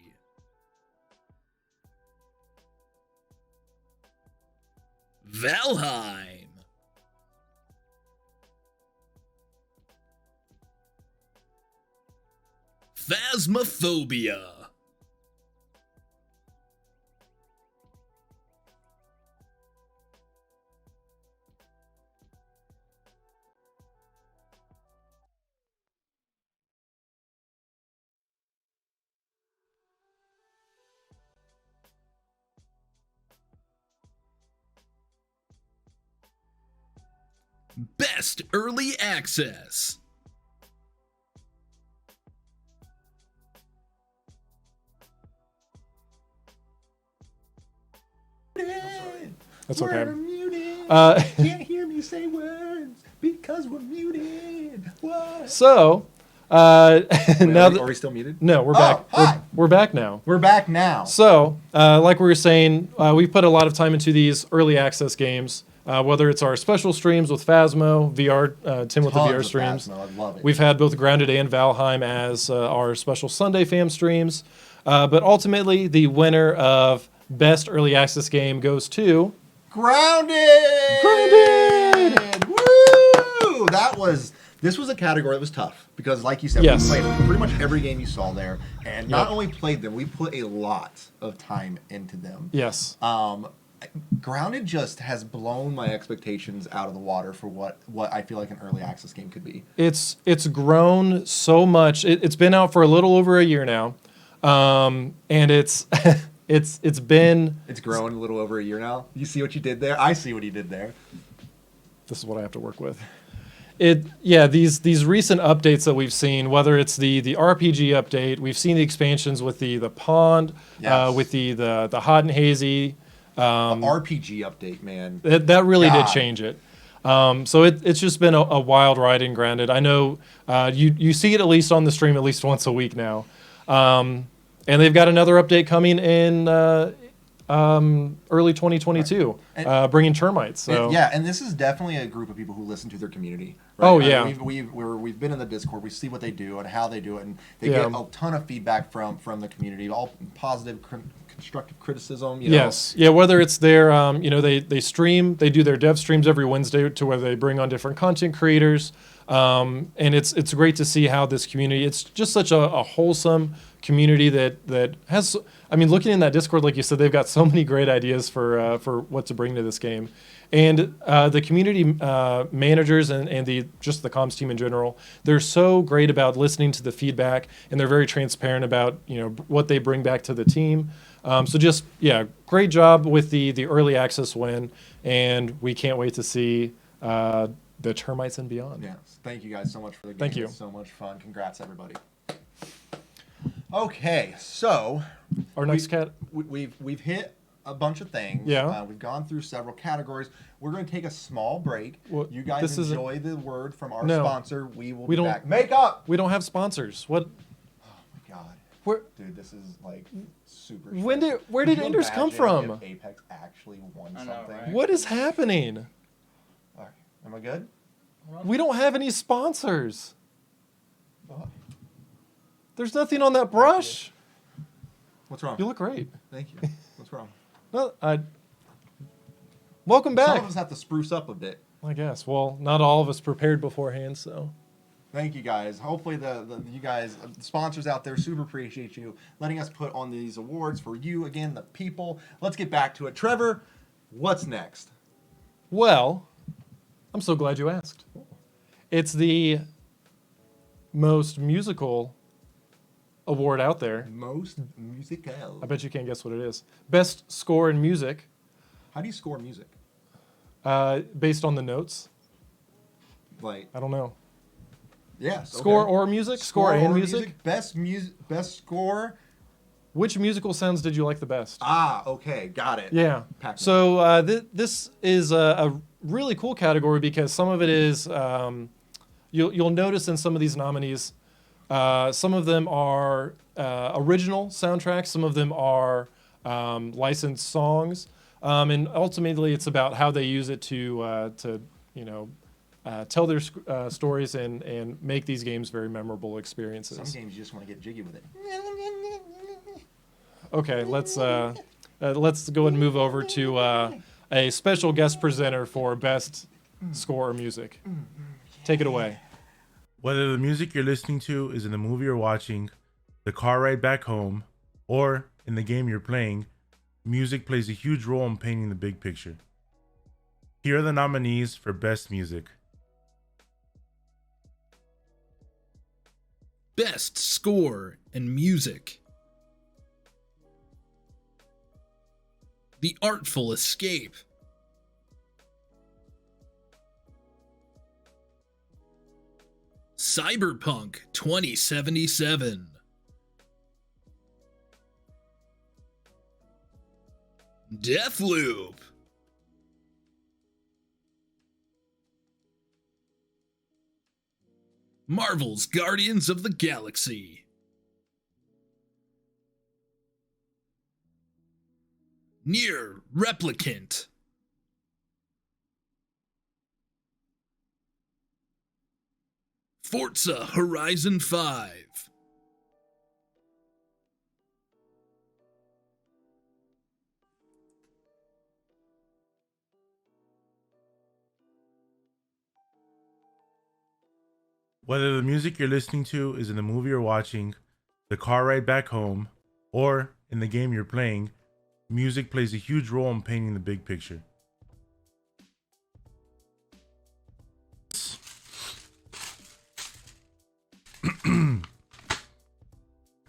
Speaker 5: Valheim. Phasmophobia. Best Early Access.
Speaker 4: That's okay.
Speaker 2: We're muted. Can't hear me say words because we're muted. What?
Speaker 4: So
Speaker 2: Wait,
Speaker 4: now
Speaker 2: are we still muted?
Speaker 4: no, we're back.
Speaker 2: Hi.
Speaker 4: We're back now.
Speaker 2: We're back now.
Speaker 4: So, like we were saying, we put a lot of time into these early access games, whether it's our special streams with Phasmo, VR, Tim with the
Speaker 2: Tons
Speaker 4: VR
Speaker 2: of
Speaker 4: streams.
Speaker 2: Phasmo, I love it.
Speaker 4: We've had both Grounded and Valheim as our special Sunday fam streams. But ultimately, the winner of Best Early Access Game goes to
Speaker 2: Grounded!
Speaker 4: Grounded!
Speaker 2: Woo! This was a category that was tough because, like you said,
Speaker 4: Yes.
Speaker 2: we played pretty much every game you saw there, and not
Speaker 4: Yep.
Speaker 2: only played them, we put a lot of time into them.
Speaker 4: Yes.
Speaker 2: Grounded just has blown my expectations out of the water for what I feel like an early access game could be.
Speaker 4: It's grown so much. It's been out for a little over a year now, and it's it's been
Speaker 2: It's grown a little over a year now. You see what you did there? I see what he did there.
Speaker 4: this is what I have to work with. These recent updates that we've seen, whether it's the RPG update, we've seen the expansions with the pond,
Speaker 2: Yes.
Speaker 4: with the hot and hazy.
Speaker 2: The RPG update, man.
Speaker 4: That really
Speaker 2: God.
Speaker 4: did change it. So it's just been a wild ride. And granted, I know you see it at least on the stream at least once a week now. And they've got another update coming in early 2022, bringing termites. So
Speaker 2: Yeah, and this is definitely a group of people who listen to their community. Right?
Speaker 4: Oh,
Speaker 2: I mean,
Speaker 4: yeah.
Speaker 2: we've been in the Discord. We see what they do and how they do it, and they
Speaker 4: Yeah.
Speaker 2: get a ton of feedback from the community, all positive, constructive criticism.
Speaker 4: Yes. Yeah, whether it's their, they stream, they do their dev streams every Wednesday to where they bring on different content creators. And it's great to see how this community, it's just such a wholesome community that has, I mean, looking in that Discord, like you said, they've got so many great ideas for what to bring to this game. And the community managers and the comms team in general, they're so great about listening to the feedback, and they're very transparent about what they bring back to the team. Great job with the early access win, and we can't wait to see the termites and beyond.
Speaker 2: Yes. Thank you guys so much for the game.
Speaker 4: Thank you.
Speaker 2: It's so much fun. Congrats, everybody. Okay, so
Speaker 4: Our next
Speaker 2: we've hit a bunch of things.
Speaker 4: Yeah.
Speaker 2: We've gone through several categories. We're going to take a small break.
Speaker 4: Well,
Speaker 2: You guys
Speaker 4: this isn't-
Speaker 2: enjoy the word from our
Speaker 4: No.
Speaker 2: sponsor. We will
Speaker 4: We
Speaker 2: be
Speaker 4: don't-
Speaker 2: back. Make up.
Speaker 4: we don't have sponsors. What?
Speaker 2: God,
Speaker 4: Where?
Speaker 2: dude, this is like super.
Speaker 4: Where
Speaker 2: stressful.
Speaker 4: did
Speaker 2: Could you
Speaker 4: Enders come
Speaker 2: imagine
Speaker 4: from?
Speaker 2: if Apex actually won
Speaker 3: I know,
Speaker 2: something.
Speaker 3: right?
Speaker 4: What is happening?
Speaker 2: All right. Am I good?
Speaker 4: We don't have any sponsors.
Speaker 2: Oh.
Speaker 4: There's nothing on that brush.
Speaker 2: What's wrong?
Speaker 4: You look great.
Speaker 2: Thank you. What's wrong?
Speaker 4: No, welcome
Speaker 2: Some
Speaker 4: back.
Speaker 2: of us have to spruce up a bit.
Speaker 4: I guess. Well, not all of us prepared beforehand, so.
Speaker 2: Thank you guys. Hopefully you guys, the sponsors out there, super appreciate you letting us put on these awards for you, again, the people. Let's get back to it. Trevor, what's next?
Speaker 4: Well, I'm so glad you asked. It's the most musical award out there.
Speaker 2: Most musical.
Speaker 4: I bet you can't guess what it is. Best score in music,
Speaker 2: How do you score music?
Speaker 4: based on the notes.
Speaker 2: Like,
Speaker 4: I don't know.
Speaker 2: yes.
Speaker 4: Score
Speaker 2: okay.
Speaker 4: or music? Score and
Speaker 2: or
Speaker 4: music?
Speaker 2: Best score.
Speaker 4: Which musical sounds did you like the best?
Speaker 2: Ah, okay, got it.
Speaker 4: Yeah.
Speaker 2: Pac-Man.
Speaker 4: So this is a really cool category because some of it is you'll notice in some of these nominees, some of them are original soundtracks, some of them are licensed songs, and ultimately it's about how they use it to tell their stories and make these games very memorable experiences.
Speaker 2: Some games you just want to get jiggy with it.
Speaker 4: Okay, let's go and move over to a special guest presenter for best score or music. Take it away.
Speaker 6: Whether the music you're listening to is in the movie you're watching, the car ride back home, or in the game you're playing, music plays a huge role in painting the big picture. Here are the nominees for Best Music.
Speaker 5: Best Score and Music. The Artful Escape. Cyberpunk 2077. Deathloop. Marvel's Guardians of the Galaxy. Nier Replicant. Forza Horizon 5.
Speaker 6: Whether the music you're listening to is in the movie you're watching, the car ride back home, or in the game you're playing, music plays a huge role in painting the big picture.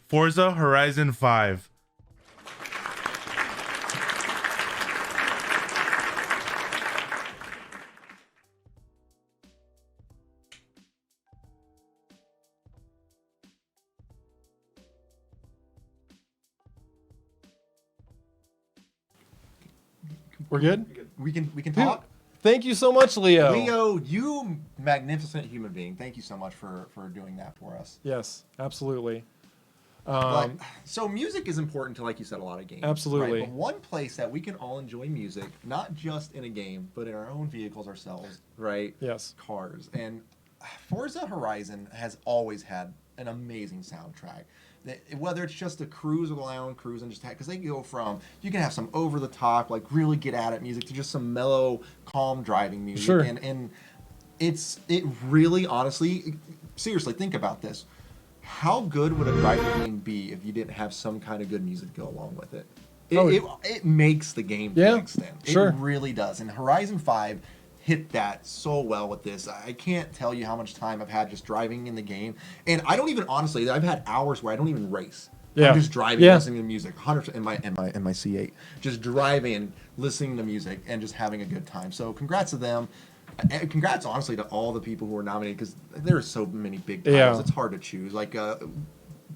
Speaker 6: Forza Horizon 5.
Speaker 4: We're good?
Speaker 2: We can talk.
Speaker 4: Thank you so much, Leo.
Speaker 2: Leo, you magnificent human being. Thank you so much for doing that for us.
Speaker 4: Yes, absolutely.
Speaker 2: So music is important to, like you said, a lot of games.
Speaker 4: Absolutely.
Speaker 2: Right? But one place that we can all enjoy music, not just in a game, but in our own vehicles ourselves, right?
Speaker 4: Yes.
Speaker 2: Cars. And Forza Horizon has always had an amazing soundtrack. Whether it's just a cruise around, cruise and just because they go from, you can have some over the top, like really get at it music, to just some mellow, calm driving music.
Speaker 4: Sure.
Speaker 2: And it really, honestly, seriously, think about this. How good would a driving game be if you didn't have some kind of good music to go along with it? It makes the game to an extent.
Speaker 4: Sure.
Speaker 2: It really does. And Horizon 5 hit that so well with this. I can't tell you how much time I've had just driving in the game. And I don't even, honestly, I've had hours where I don't even race.
Speaker 4: Yeah.
Speaker 2: I'm just driving, listening to music, 100% in my C8, just driving, listening to music, and just having a good time. So congrats to them. And congrats, honestly, to all the people who were nominated, because there are so many big titles.
Speaker 4: Yeah.
Speaker 2: It's hard to choose. Like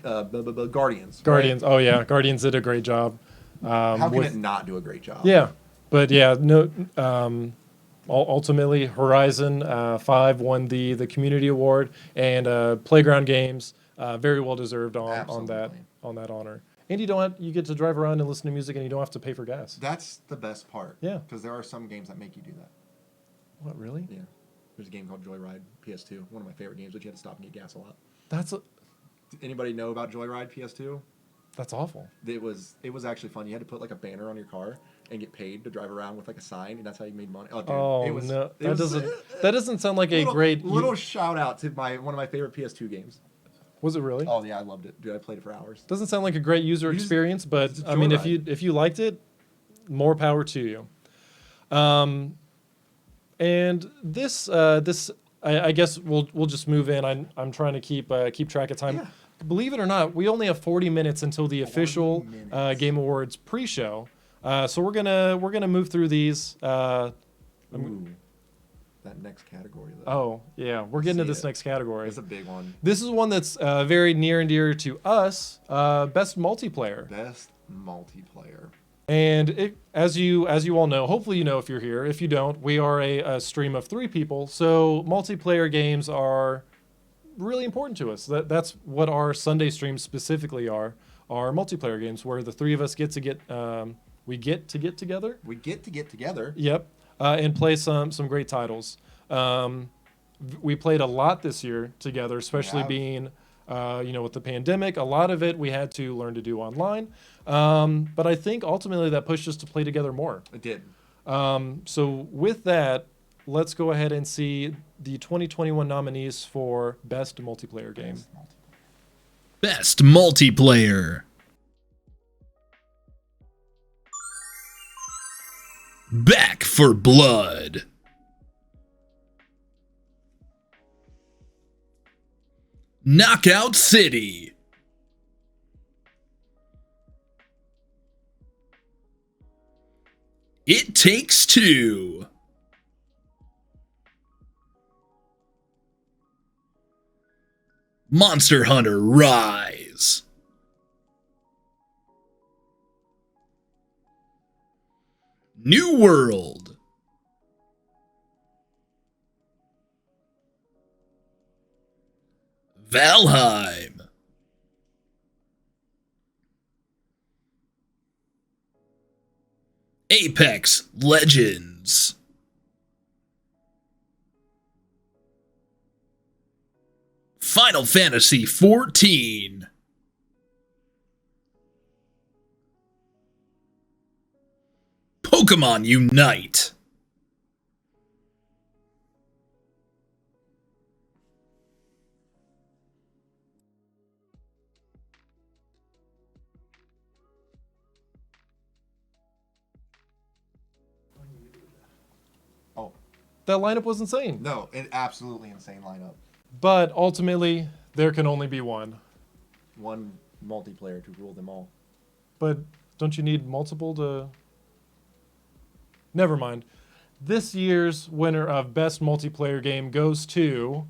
Speaker 2: Guardians.
Speaker 4: Guardians.
Speaker 2: Right?
Speaker 4: Oh yeah, Guardians did a great job.
Speaker 2: How can it not do a great job?
Speaker 4: Yeah, but yeah, no. Ultimately, Horizon 5 won the community award, and Playground Games very well deserved on that honor. And you get to drive around and listen to music, and you don't have to pay for gas.
Speaker 2: That's the best part.
Speaker 4: Yeah.
Speaker 2: Because there are some games that make you do that.
Speaker 4: What, really?
Speaker 2: Yeah. There's a game called Joyride PS2, one of my favorite games, but you had to stop and get gas a lot. Did anybody know about Joyride PS2?
Speaker 4: That's awful.
Speaker 2: It was actually fun. You had to put like a banner on your car and get paid to drive around with like a sign, and that's how you made money. Oh, dude,
Speaker 4: no, that doesn't sound like a great
Speaker 2: little shout out to one of my favorite PS2 games.
Speaker 4: Was it really?
Speaker 2: Oh yeah, I loved it, dude. I played it for hours.
Speaker 4: Doesn't sound like a great user experience, but I mean, if you liked it, more power to you. And this I guess we'll just move in. I'm trying to keep track of time. Yeah. Believe it or not, we only have 40 minutes until the official Game Awards pre-show. So we're gonna move through these.
Speaker 2: That next category, though.
Speaker 4: Oh yeah, we're getting to this next category.
Speaker 2: It's a big one.
Speaker 4: This is one that's very near and dear to us. Best multiplayer.
Speaker 2: Best multiplayer.
Speaker 4: And as you all know, hopefully you know if you're here. If you don't, we are a stream of 3 people, so multiplayer games are really important to us. That's what our Sunday streams specifically are multiplayer games where the 3 of us get to get together.
Speaker 2: We get to get together.
Speaker 4: Yep, and play some great titles. We played a lot this year together, especially being with the pandemic. A lot of it we had to learn to do online. But I think ultimately that pushed us to play together more.
Speaker 2: It did.
Speaker 4: So with that, let's go ahead and see the 2021 nominees for Best Multiplayer Game.
Speaker 5: Best Multiplayer. Back for Blood. Knockout City. It Takes Two. Monster Hunter Rise. New World. Valheim. Apex Legends. Final Fantasy XIV. Pokemon Unite.
Speaker 2: Oh.
Speaker 4: That lineup was insane.
Speaker 2: No, an absolutely insane lineup.
Speaker 4: But ultimately, there can only be one.
Speaker 2: One multiplayer to rule them all.
Speaker 4: But don't you need multiple to... Never mind. This year's winner of Best Multiplayer Game goes to...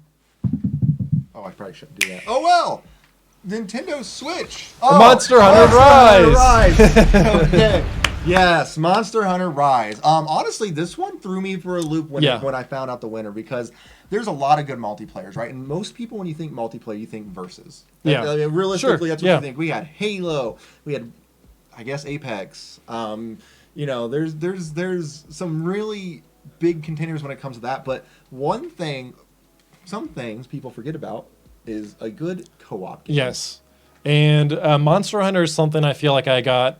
Speaker 2: Oh, I probably shouldn't do that. Oh, well! Nintendo Switch!
Speaker 4: Monster Hunter Rise!
Speaker 2: Okay. Yes, Monster Hunter Rise. Honestly, this one threw me for a loop when I found out the winner, because there's a lot of good multiplayers, right? And most people, when you think multiplayer, you think versus.
Speaker 4: Yeah.
Speaker 2: I mean, realistically,
Speaker 4: Sure.
Speaker 2: that's what you think. We had Halo. We had, I guess, Apex. You know, there's some really big contenders when it comes to that. But one thing, some things people forget about is a good co-op game.
Speaker 4: Yes. And Monster Hunter is something I feel like I got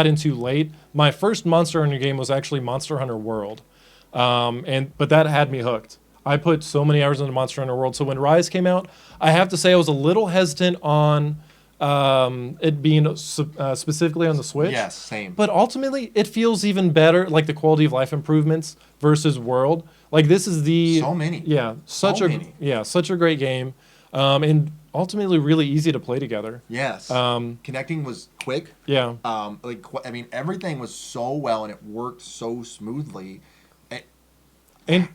Speaker 4: into late. My first Monster Hunter game was actually Monster Hunter World, but that had me hooked. I put so many hours into Monster Hunter World. So when Rise came out, I have to say I was a little hesitant on it being specifically on the Switch.
Speaker 2: Yes, same.
Speaker 4: But ultimately, it feels even better, like the quality of life improvements versus World. Like this is
Speaker 2: so many.
Speaker 4: Yeah, such a great game, and ultimately really easy to play together.
Speaker 2: Yes. Connecting was quick.
Speaker 4: Yeah.
Speaker 2: I mean, everything was so well and it worked so smoothly.
Speaker 4: And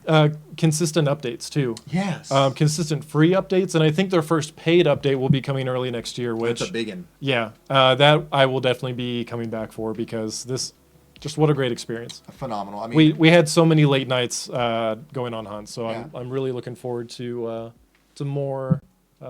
Speaker 4: consistent updates too.
Speaker 2: Yes.
Speaker 4: Consistent free updates, and I think their first paid update will be coming early next year. Which
Speaker 2: that's a big one.
Speaker 4: Yeah. That I will definitely be coming back for, because this, just what a great experience.
Speaker 2: Phenomenal. I mean,
Speaker 4: we had so many late nights going on hunts, so I'm really looking forward to more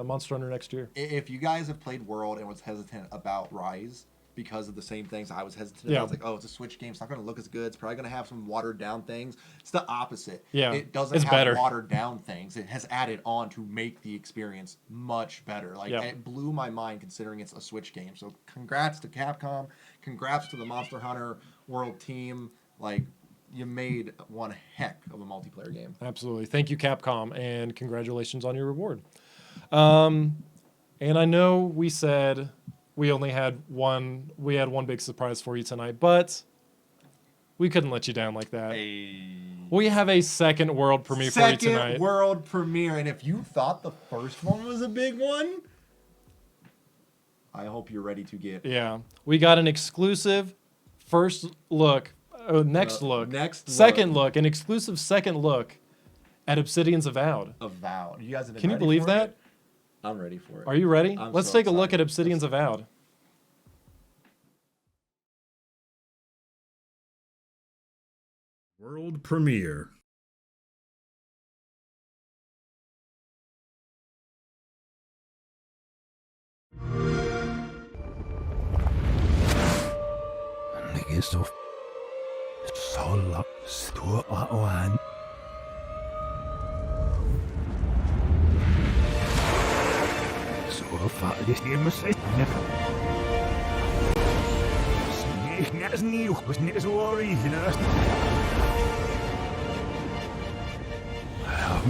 Speaker 4: Monster Hunter next year.
Speaker 2: If you guys have played World and was hesitant about Rise because of the same things I was hesitant about, I was like, oh, it's a Switch game, it's not going to look as good, it's probably going to have some watered down things. It's the opposite.
Speaker 4: Yeah,
Speaker 2: it doesn't
Speaker 4: it's
Speaker 2: have
Speaker 4: better.
Speaker 2: watered down things. It has added on to make the experience much better. Like it blew my mind considering it's a Switch game. So congrats to Capcom, congrats to the Monster Hunter World team. Like, you made one heck of a multiplayer game.
Speaker 4: Absolutely. Thank you, Capcom, and congratulations on your reward. And I know we said we only had one big surprise for you tonight, but we couldn't let you down like that. We have a second world premiere for you tonight.
Speaker 2: Second world premiere, and if you thought the first one was a big one, I hope you're ready to get.
Speaker 4: Yeah, we got an exclusive first look, second look, an exclusive second look at Obsidian's Avowed.
Speaker 2: Avowed. You guys have been
Speaker 4: Can you
Speaker 2: ready
Speaker 4: believe
Speaker 2: for
Speaker 4: that?
Speaker 2: it? I'm ready for it.
Speaker 4: Are you ready?
Speaker 2: I'm
Speaker 4: Let's
Speaker 2: so
Speaker 4: take a look
Speaker 2: excited.
Speaker 4: at Obsidian's Avowed.
Speaker 5: World premiere.
Speaker 7: Legestoff. Sola stor oan. Så farligt hjemme sig. Snæs niu, snæs originast.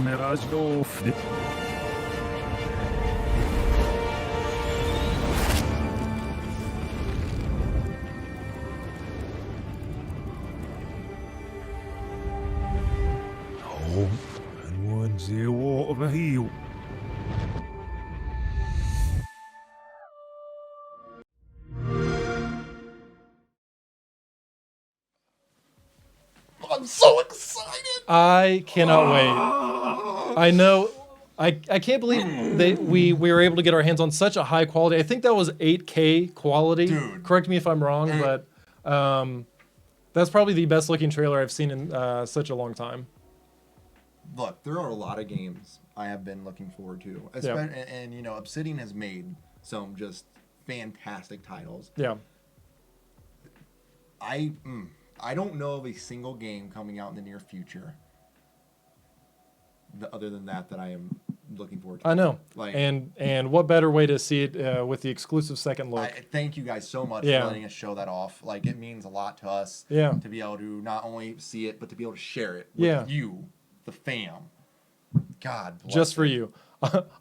Speaker 7: Med rasdoft. And zero over here.
Speaker 2: I'm so excited.
Speaker 4: I cannot wait. I know. I can't believe we were able to get our hands on such a high quality. I think that was 8K quality.
Speaker 2: Dude.
Speaker 4: Correct me if I'm wrong, but that's probably the best looking trailer I've seen in such a long time.
Speaker 2: Look, there are a lot of games I have been looking forward to. And you know, Obsidian has made some just fantastic titles.
Speaker 4: Yeah.
Speaker 2: I don't know of a single game coming out in the near future other than that I am looking forward to.
Speaker 4: I know.
Speaker 2: Like,
Speaker 4: and what better way to see it with the exclusive second look?
Speaker 2: thank you guys so much for letting us show that off. Like, it means a lot to us to be able to not only see it, but to be able to share it with you, the fam. God bless
Speaker 4: Just for you.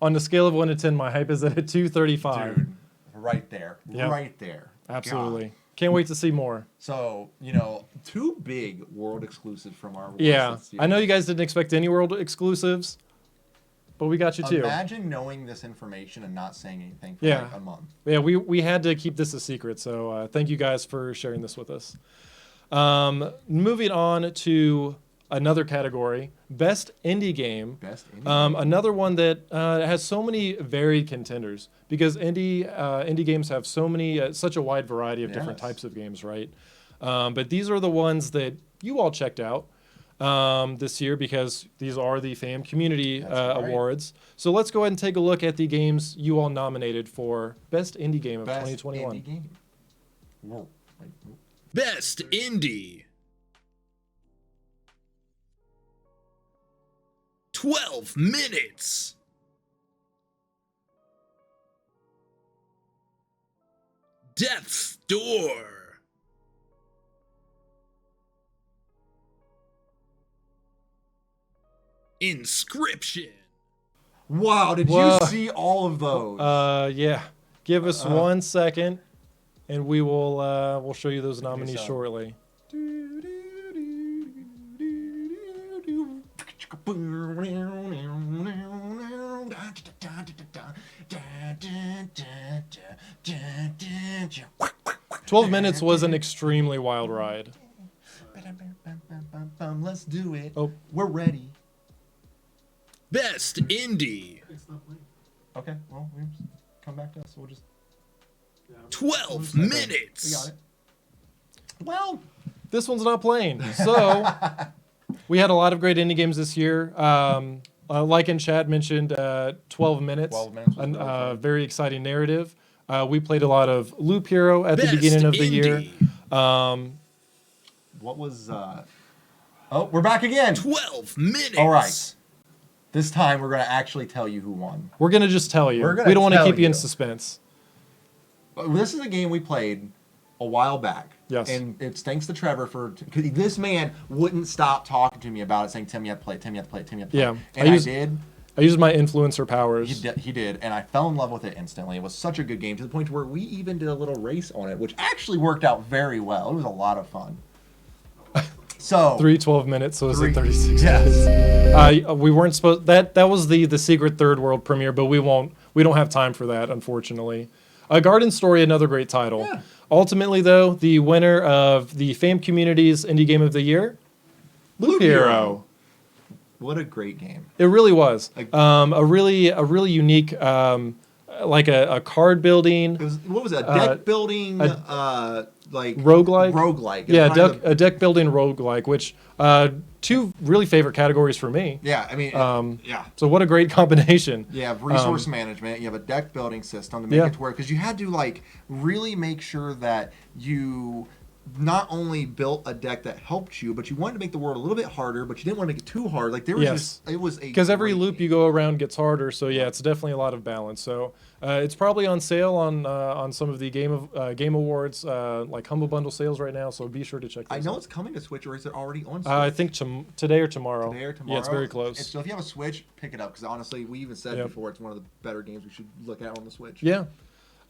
Speaker 4: On the scale of 1 to 10, my hype is at a 235.
Speaker 2: Dude, right there.
Speaker 4: Yep.
Speaker 2: Right there.
Speaker 4: Absolutely.
Speaker 2: God.
Speaker 4: Can't wait to see more.
Speaker 2: So, you know, 2 big world exclusives from our
Speaker 4: Yeah. I know you guys didn't expect any world exclusives, but we got you too.
Speaker 2: Imagine knowing this information and not saying anything for like a month.
Speaker 4: Yeah, we had to keep this a secret, so thank you guys for sharing this with us. Moving on to another category, Best Indie Game.
Speaker 2: Best indie game.
Speaker 4: Another one that has so many varied contenders because indie games have so many, such a wide variety of different
Speaker 2: Yes.
Speaker 4: types of games, right? But these are the ones that you all checked out this year because these are the FAM Community
Speaker 2: That's right.
Speaker 4: Awards. So let's go ahead and take a look at the games you all nominated for Best Indie Game of
Speaker 2: Best
Speaker 4: 2021.
Speaker 2: indie game. Whoa. Wait, whoa.
Speaker 5: Best Indie. 12 minutes. Death's Door. Inscription.
Speaker 2: Wow, did
Speaker 4: Whoa.
Speaker 2: you see all of those?
Speaker 4: Yeah. Give us 1 second, and we will we'll show you those nominees
Speaker 2: so-
Speaker 4: shortly. "12 Minutes" was an extremely wild ride.
Speaker 2: Let's do it.
Speaker 4: Oh.
Speaker 2: We're ready.
Speaker 5: Best Indie.
Speaker 3: It's not playing.
Speaker 2: Okay, well, we come back to us. We'll just.
Speaker 5: 12
Speaker 2: We
Speaker 5: minutes.
Speaker 2: got it. Well,
Speaker 4: This one's not playing. So we had a lot of great indie games this year. Like in chat mentioned, 12 minutes.
Speaker 2: 12 minutes was
Speaker 4: a
Speaker 2: really fun.
Speaker 4: very exciting narrative. We played a lot of Loop Hero at the
Speaker 5: Best
Speaker 4: beginning of the year.
Speaker 5: Indie.
Speaker 2: what was. Oh, we're back again.
Speaker 5: 12 minutes.
Speaker 2: All right. This time we're going to actually tell you who won.
Speaker 4: We're going to just tell you.
Speaker 2: We're gonna
Speaker 4: We don't want to
Speaker 2: tell
Speaker 4: keep you in
Speaker 2: you.
Speaker 4: suspense.
Speaker 2: This is a game we played a while back.
Speaker 4: Yes.
Speaker 2: And it's thanks to Trevor because this man wouldn't stop talking to me about it, saying, Tim, you have to play it, Tim, you have to play it, Tim, you have to play
Speaker 4: Yeah.
Speaker 2: it. And I did.
Speaker 4: I used my influencer powers.
Speaker 2: He did, and I fell in love with it instantly. It was such a good game to the point where we even did a little race on it, which actually worked out very well. It was a lot of fun. So
Speaker 4: 12 minutes, so it was like 36
Speaker 2: Yes.
Speaker 4: minutes. We weren't supposed that was the secret third world premiere, but we don't have time for that, unfortunately. Garden Story, another great title.
Speaker 2: Yeah.
Speaker 4: Ultimately, though, the winner of the FAM Community's Indie Game of the Year, Loop Hero.
Speaker 2: What a great game.
Speaker 4: It really was.
Speaker 2: Like-
Speaker 4: A really unique, like a card building.
Speaker 2: It was, what was it? A deck building, like
Speaker 4: Roguelike?
Speaker 2: Roguelike.
Speaker 4: Yeah,
Speaker 2: It was
Speaker 4: a deck building roguelike, which two really favorite categories for me.
Speaker 2: yeah, I mean, yeah.
Speaker 4: So what a great combination.
Speaker 2: You have resource management. You have a deck building system to make
Speaker 4: Yeah.
Speaker 2: it to where, because you had to like really make sure that you not only built a deck that helped you, but you wanted to make the world a little bit harder, but you didn't want to make it too hard. Like there was
Speaker 4: Yes.
Speaker 2: just, it was a
Speaker 4: Because every
Speaker 2: great
Speaker 4: loop
Speaker 2: game.
Speaker 4: you go around gets harder, so yeah, it's definitely a lot of balance. So it's probably on sale on some of the game awards, like Humble Bundle sales right now. So be sure to check.
Speaker 2: I
Speaker 4: those
Speaker 2: know
Speaker 4: out.
Speaker 2: it's coming to Switch, or is it already on Switch?
Speaker 4: I think today or tomorrow.
Speaker 2: Today or tomorrow.
Speaker 4: Yeah, it's very close.
Speaker 2: So if you have a Switch, pick it up, because honestly, we even said
Speaker 4: Yep.
Speaker 2: before it's one of the better games we should look at on the Switch.
Speaker 4: Yeah.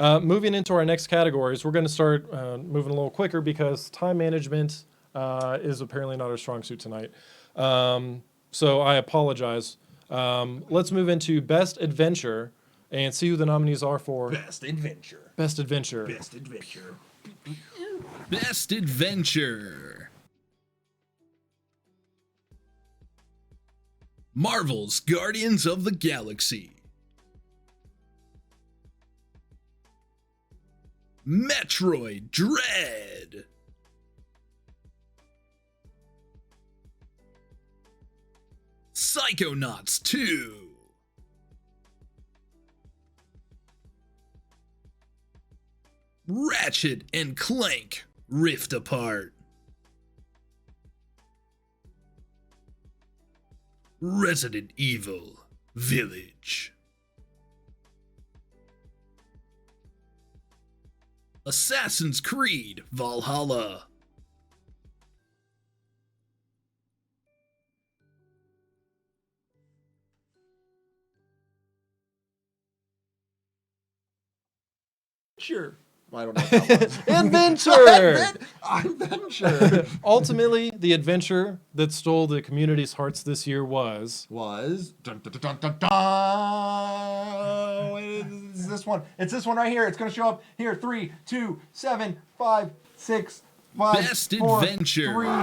Speaker 4: Moving into our next categories, we're going to start moving a little quicker because time management is apparently not our strong suit tonight. So I apologize. Let's move into Best Adventure and see who the nominees are for
Speaker 2: Best Adventure.
Speaker 4: Best Adventure.
Speaker 2: Best Adventure.
Speaker 5: Best Adventure. Marvel's Guardians of the Galaxy. Metroid Dread. Psychonauts 2. Ratchet and Clank Rift Apart. Resident Evil Village. Assassin's Creed Valhalla.
Speaker 2: Sure. Well, I don't know what that was.
Speaker 4: Adventure!
Speaker 2: Adventure.
Speaker 4: Ultimately, the adventure that stole the community's hearts this year was
Speaker 2: Was dun, dun, dun, dun, dun, dun. It's this one. It's this one right here. It's gonna show up here. 3, 2, 7, 5, 6, 5,
Speaker 5: Best
Speaker 2: 4,
Speaker 5: Adventure.
Speaker 2: 3,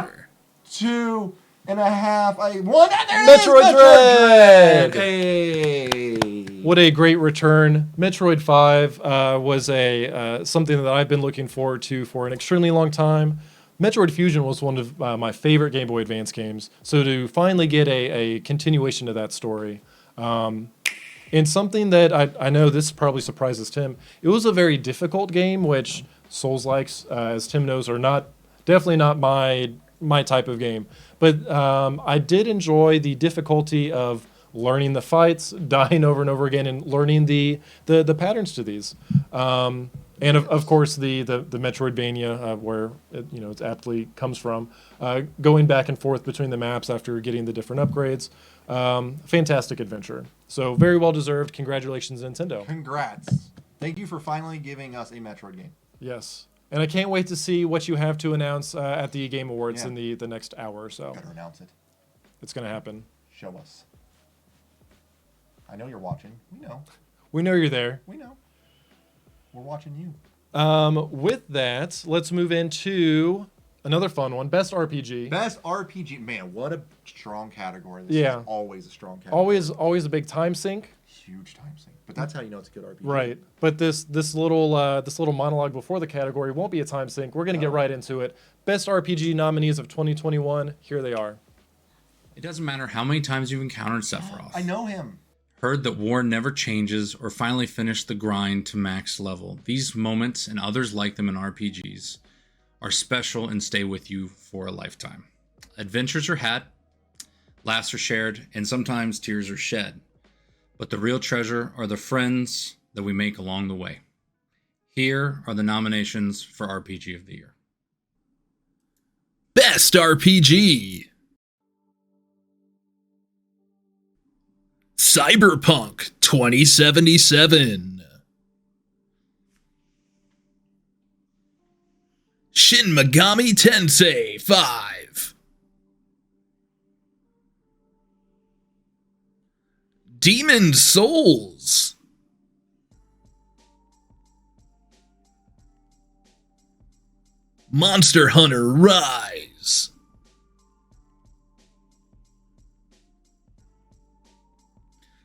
Speaker 2: 2, I won. There it is,
Speaker 4: Metroid Dread!
Speaker 2: Hey.
Speaker 4: What a great return. Metroid 5 was something that I've been looking forward to for an extremely long time. Metroid Fusion was one of my favorite Game Boy Advance games, so to finally get a continuation to that story, and something that I know this probably surprises Tim, it was a very difficult game, which Souls-likes, as Tim knows, are definitely not my type of game. But I did enjoy the difficulty of learning the fights, dying over and over again, and learning the patterns to these. And of course the Metroidvania, where it aptly comes from, going back and forth between the maps after getting the different upgrades. Fantastic adventure. So very well deserved. Congratulations, Nintendo.
Speaker 2: Congrats. Thank you for finally giving us a Metroid game.
Speaker 4: Yes. And I can't wait to see what you have to announce at the Game Awards in the next hour or so.
Speaker 2: Gotta announce it.
Speaker 4: It's going to happen.
Speaker 2: Show us. I know you're watching. We know.
Speaker 4: We know you're there.
Speaker 2: We know. We're watching you.
Speaker 4: With that, let's move into another fun one. Best RPG.
Speaker 2: Best RPG. Man, what a strong category. This is always a strong category.
Speaker 4: Always a big time sink.
Speaker 2: Huge time sink. But that's how you know it's a good RPG.
Speaker 4: Right. But this little monologue before the category won't be a time sink. We're going to get right into it. Best RPG nominees of 2021. Here they are.
Speaker 8: It doesn't matter how many times you've encountered Sephiroth.
Speaker 2: I know him.
Speaker 8: Heard that war never changes, or finally finished the grind to max level. These moments, and others like them in RPGs, are special and stay with you for a lifetime. Adventures are had, laughs are shared, and sometimes tears are shed. But the real treasure are the friends that we make along the way. Here are the nominations for RPG of the Year.
Speaker 5: Best RPG. Cyberpunk 2077. Shin Megami Tensei 5. Demon Souls. Monster Hunter Rise.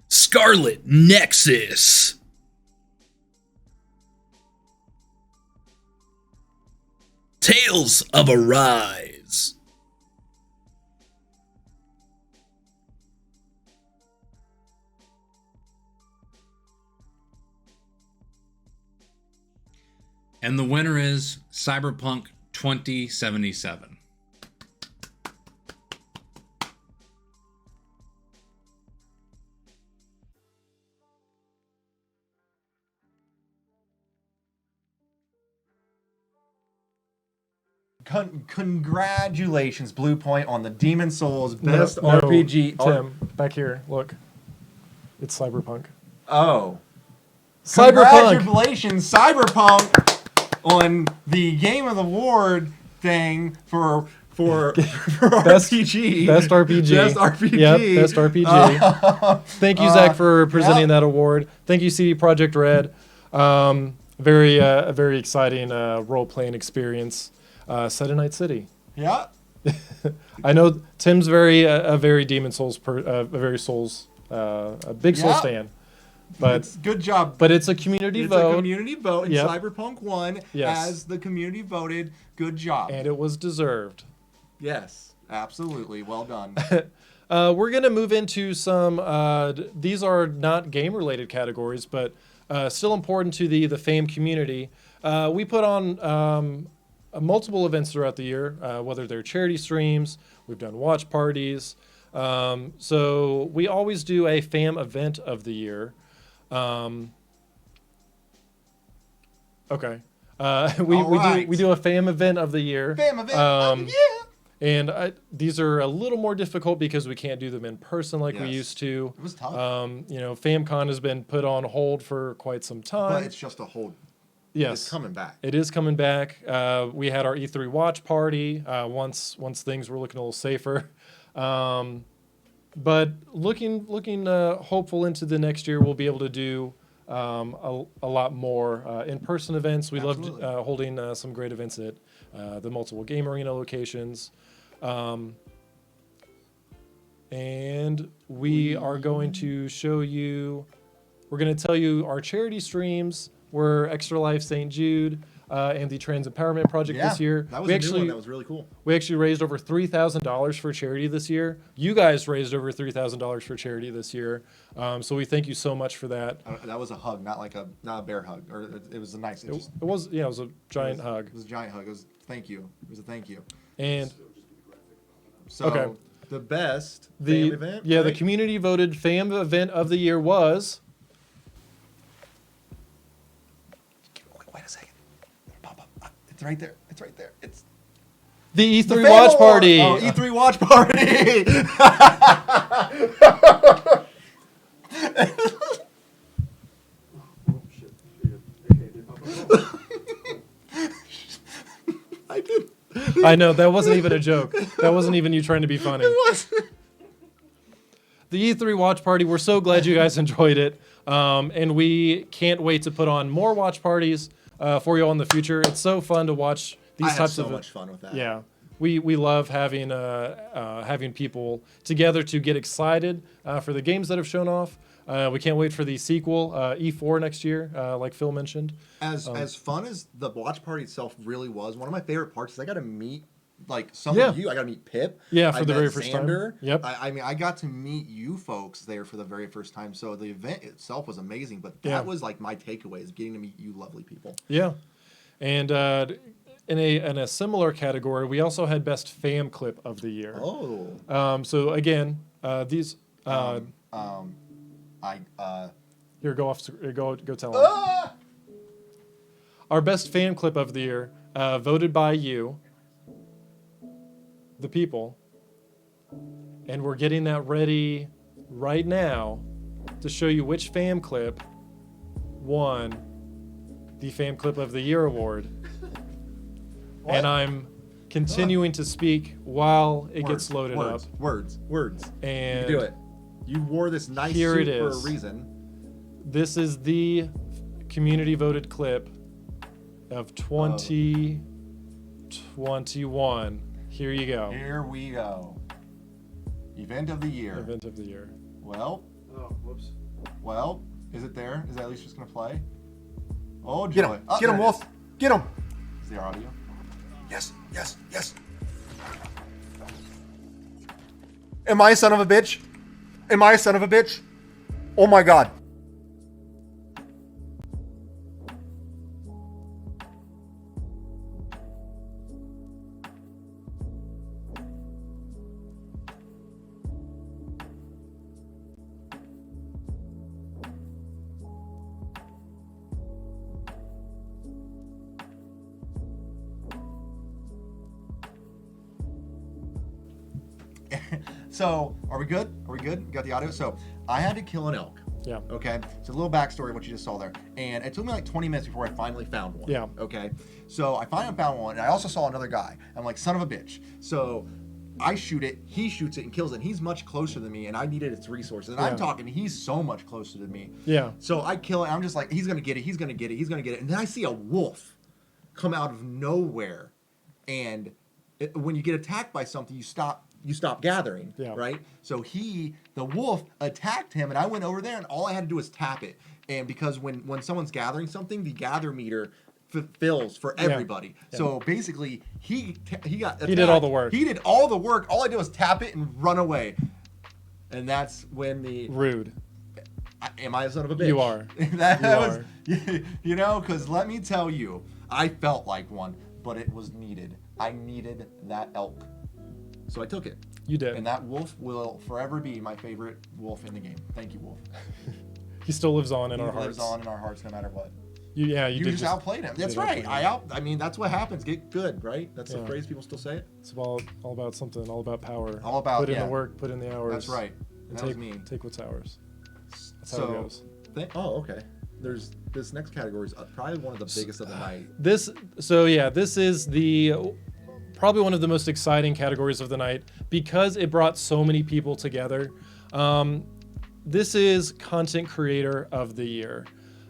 Speaker 5: Scarlet Nexus. Tales of Arise.
Speaker 8: And the winner is Cyberpunk 2077.
Speaker 2: Congratulations, Blue Point, on the Demon Souls Best RPG.
Speaker 4: Tim, back here. Look. It's Cyberpunk.
Speaker 2: Oh.
Speaker 4: Cyberpunk.
Speaker 2: Congratulations, Cyberpunk, on the Game of the Award thing for
Speaker 4: best
Speaker 2: RPG.
Speaker 4: Best RPG.
Speaker 2: Best RPG.
Speaker 4: Yep, best RPG. Thank you, Zach, for presenting that award. Thank you, CD Projekt Red. A very exciting role-playing experience. Set in Night City.
Speaker 2: Yeah.
Speaker 4: I know Tim's a very Demon Souls, a big Souls fan. But
Speaker 2: it's good job.
Speaker 4: But it's a community vote.
Speaker 2: It's a community vote, and
Speaker 4: Yep.
Speaker 2: Cyberpunk won as the community voted. Good job.
Speaker 4: And it was deserved.
Speaker 2: Yes, absolutely. Well done.
Speaker 4: We're going to move into some, these are not game-related categories, but still important to the fame community. We put on multiple events throughout the year, whether they're charity streams, we've done watch parties. So we always do a fam event of the year. Okay. We do a fam event of the year.
Speaker 2: Fam event of the year.
Speaker 4: And these are a little more difficult because we can't do them in person like we used to.
Speaker 2: It was tough.
Speaker 4: FamCon has been put on hold for quite some time.
Speaker 2: But it's just a hold.
Speaker 4: Yes.
Speaker 2: It's coming back.
Speaker 4: It is coming back. We had our E3 watch party once things were looking a little safer. But looking hopeful into the next year, we'll be able to do a lot more in-person events. We loved holding some great events at the multiple game arena locations. And we are going to show you, we're going to tell you our charity streams were Extra Life St. Jude and the Trans Empowerment Project this year.
Speaker 2: That was a new one. That was really cool.
Speaker 4: We actually raised over $3,000 for charity this year. You guys raised over $3,000 for charity this year. So we thank you so much for that.
Speaker 2: That was a hug, not a bear hug. Or it was a nice. It
Speaker 4: was a giant hug.
Speaker 2: It was a giant hug. It was thank you. It was a thank you.
Speaker 4: And
Speaker 2: so the best fam event.
Speaker 4: Yeah,
Speaker 2: right?
Speaker 4: the community voted fam event of the year was.
Speaker 2: Wait a second. Pop up. It's right there. It's right there. It's
Speaker 4: The E3 watch party.
Speaker 2: Oh, E3 watch party. I did.
Speaker 4: I know, that wasn't even a joke. That wasn't even you trying to be funny.
Speaker 2: It was.
Speaker 4: The E3 watch party, we're so glad you guys enjoyed it. And we can't wait to put on more watch parties for you all in the future. It's so fun to watch these types of.
Speaker 2: I had so much fun with that.
Speaker 4: Yeah. We love having people together to get excited for the games that have shown off. We can't wait for the sequel, E4 next year, like Phil mentioned.
Speaker 2: As fun as the watch party itself really was, one of my favorite parts is I got to meet some of you. I got to meet Pip.
Speaker 4: Yeah, for
Speaker 2: I
Speaker 4: the
Speaker 2: met
Speaker 4: very first
Speaker 2: Xander.
Speaker 4: time. Yep.
Speaker 2: I mean, I got to meet you folks there for the very first time. So the event itself was amazing, but that was like my takeaway is getting to meet you lovely people.
Speaker 4: Yeah. And in a similar category, we also had best fam clip of the year.
Speaker 2: Oh.
Speaker 4: So again, these. Here, go tell them.
Speaker 2: Ah!
Speaker 4: Our best fan clip of the year, voted by you, the people, and we're getting that ready right now to show you which fam clip won the Fam Clip of the Year award. And I'm continuing to speak while it gets loaded up.
Speaker 2: Words.
Speaker 4: And
Speaker 2: you do it. You wore this nice
Speaker 4: here
Speaker 2: suit
Speaker 4: it
Speaker 2: for a
Speaker 4: is.
Speaker 2: reason.
Speaker 4: This is the community voted clip of 2021. Here you go.
Speaker 2: Here we go. Event of the year.
Speaker 4: Event of the year.
Speaker 2: Well.
Speaker 3: Oh, whoops.
Speaker 2: Well, is it there? Is that at least just gonna play? Oh, joy.
Speaker 9: Get him.
Speaker 2: Oh,
Speaker 9: Get him,
Speaker 2: there it
Speaker 9: Wolf.
Speaker 2: is.
Speaker 9: Get him.
Speaker 2: Is there audio?
Speaker 9: Yes. Am I a son of a bitch? Oh my god.
Speaker 2: So, are we good? We got the audio? So, I had to kill an elk.
Speaker 4: Yeah.
Speaker 2: Okay. So, a little backstory of what you just saw there. And it took me like 20 minutes before I finally found one.
Speaker 4: Yeah.
Speaker 2: Okay. So, I finally found one. And I also saw another guy. I'm like, son of a bitch. So, I shoot it. He shoots it and kills it. And he's much closer than me. And I needed its resources. And I'm talking, he's so much closer than me.
Speaker 4: Yeah.
Speaker 2: So, I kill it. I'm just like, he's going to get it. He's going to get it. And then I see a wolf come out of nowhere. And when you get attacked by something, you stop gathering, right? So the wolf attacked him, and I went over there, and all I had to do was tap it. And because when someone's gathering something, the gather meter fills for everybody. Yeah. So basically, he got attacked.
Speaker 4: He did all the work.
Speaker 2: He did all the work. All I did was tap it and run away. And that's when the...
Speaker 4: Rude.
Speaker 2: Am I a son of a bitch?
Speaker 4: You are.
Speaker 2: You know, because let me tell you, I felt like one, but it was needed. I needed that elk. So I took it.
Speaker 4: You did.
Speaker 2: And that wolf will forever be my favorite wolf in the game. Thank you, wolf.
Speaker 4: He still lives on in our hearts.
Speaker 2: He lives on in our hearts no matter what.
Speaker 4: You
Speaker 2: did just outplayed him. That's right. I mean, that's what happens. Get good, right? That's the phrase people still say it.
Speaker 4: It's all about something. All about power.
Speaker 2: All about
Speaker 4: put in the work. Put in the hours.
Speaker 2: That's right.
Speaker 4: And
Speaker 2: that was me.
Speaker 4: Take what's ours. That's how it goes.
Speaker 2: Okay. There's this next category is probably one of the biggest of the night.
Speaker 4: This is probably one of the most exciting categories of the night because it brought so many people together. This is Content Creator of the Year.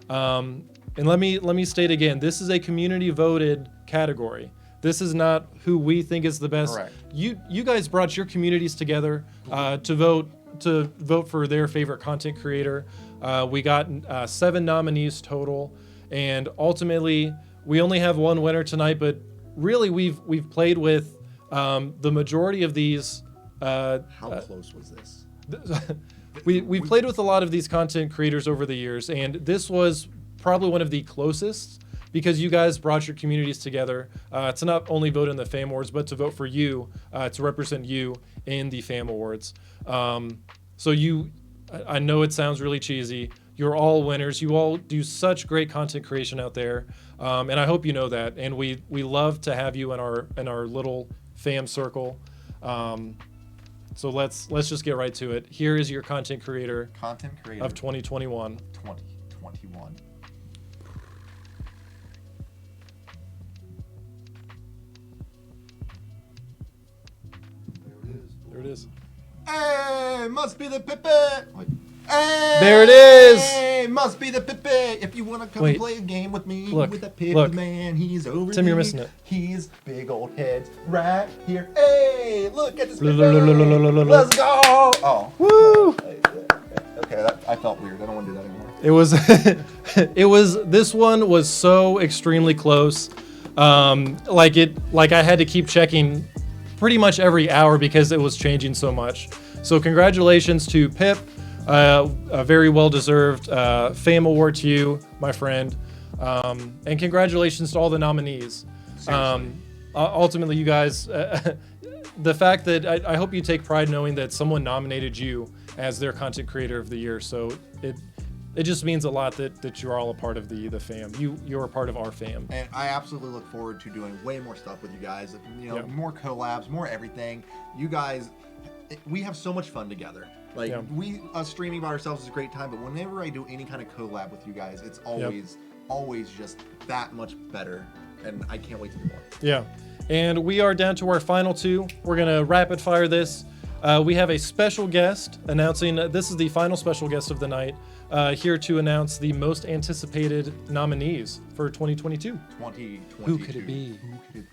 Speaker 4: And let me state again, this is a community voted category. This is not who we think is the best.
Speaker 2: Correct.
Speaker 4: You guys brought your communities together to vote for their favorite content creator. We got 7 nominees total, and ultimately we only have one winner tonight. But really, we've played with the majority of these.
Speaker 2: How close was this?
Speaker 4: We played with a lot of these content creators over the years, and this was probably one of the closest because you guys brought your communities together to not only vote in the Fam Awards, but to vote for you, to represent you in the Fam Awards. So I know it sounds really cheesy. You're all winners. You all do such great content creation out there, and I hope you know that. And we love to have you in our little Fam circle. So let's just get right to it. Here is your content creator of 2021.
Speaker 2: 2021.
Speaker 4: There it is.
Speaker 2: Hey, must be the Pippi. Hey,
Speaker 4: There it is.
Speaker 2: Hey, must be the Pippi. If you want to come play a game with me, with the Pippi man, he's over
Speaker 4: Tim,
Speaker 2: there.
Speaker 4: you're missing it.
Speaker 2: He's big old heads right here. Hey, look at this Pippi. Let's go. Oh.
Speaker 4: Woo!
Speaker 2: Okay, I felt weird. I don't want to do that anymore.
Speaker 4: It was this one was so extremely close. Like I had to keep checking pretty much every hour because it was changing so much. So congratulations to Pip. A very well-deserved Fam Award to you, my friend. And congratulations to all the nominees. Ultimately, you guys, the fact that I hope you take pride knowing that someone nominated you as their content creator of the year. So it just means a lot that you're all a part of the fam. You're a part of our fam.
Speaker 2: And I absolutely look forward to doing way more stuff with you guys. More collabs, more everything. You guys, we have so much fun together. Like us streaming by ourselves is a great time, but whenever I do any kind of collab with you guys, it's always just that much better, and I can't wait to do more.
Speaker 4: Yeah, and we are down to our final 2. We're gonna rapid fire this. We have a special guest announcing. This is the final special guest of the night. Here to announce the most anticipated nominees for 2022. Who could it be?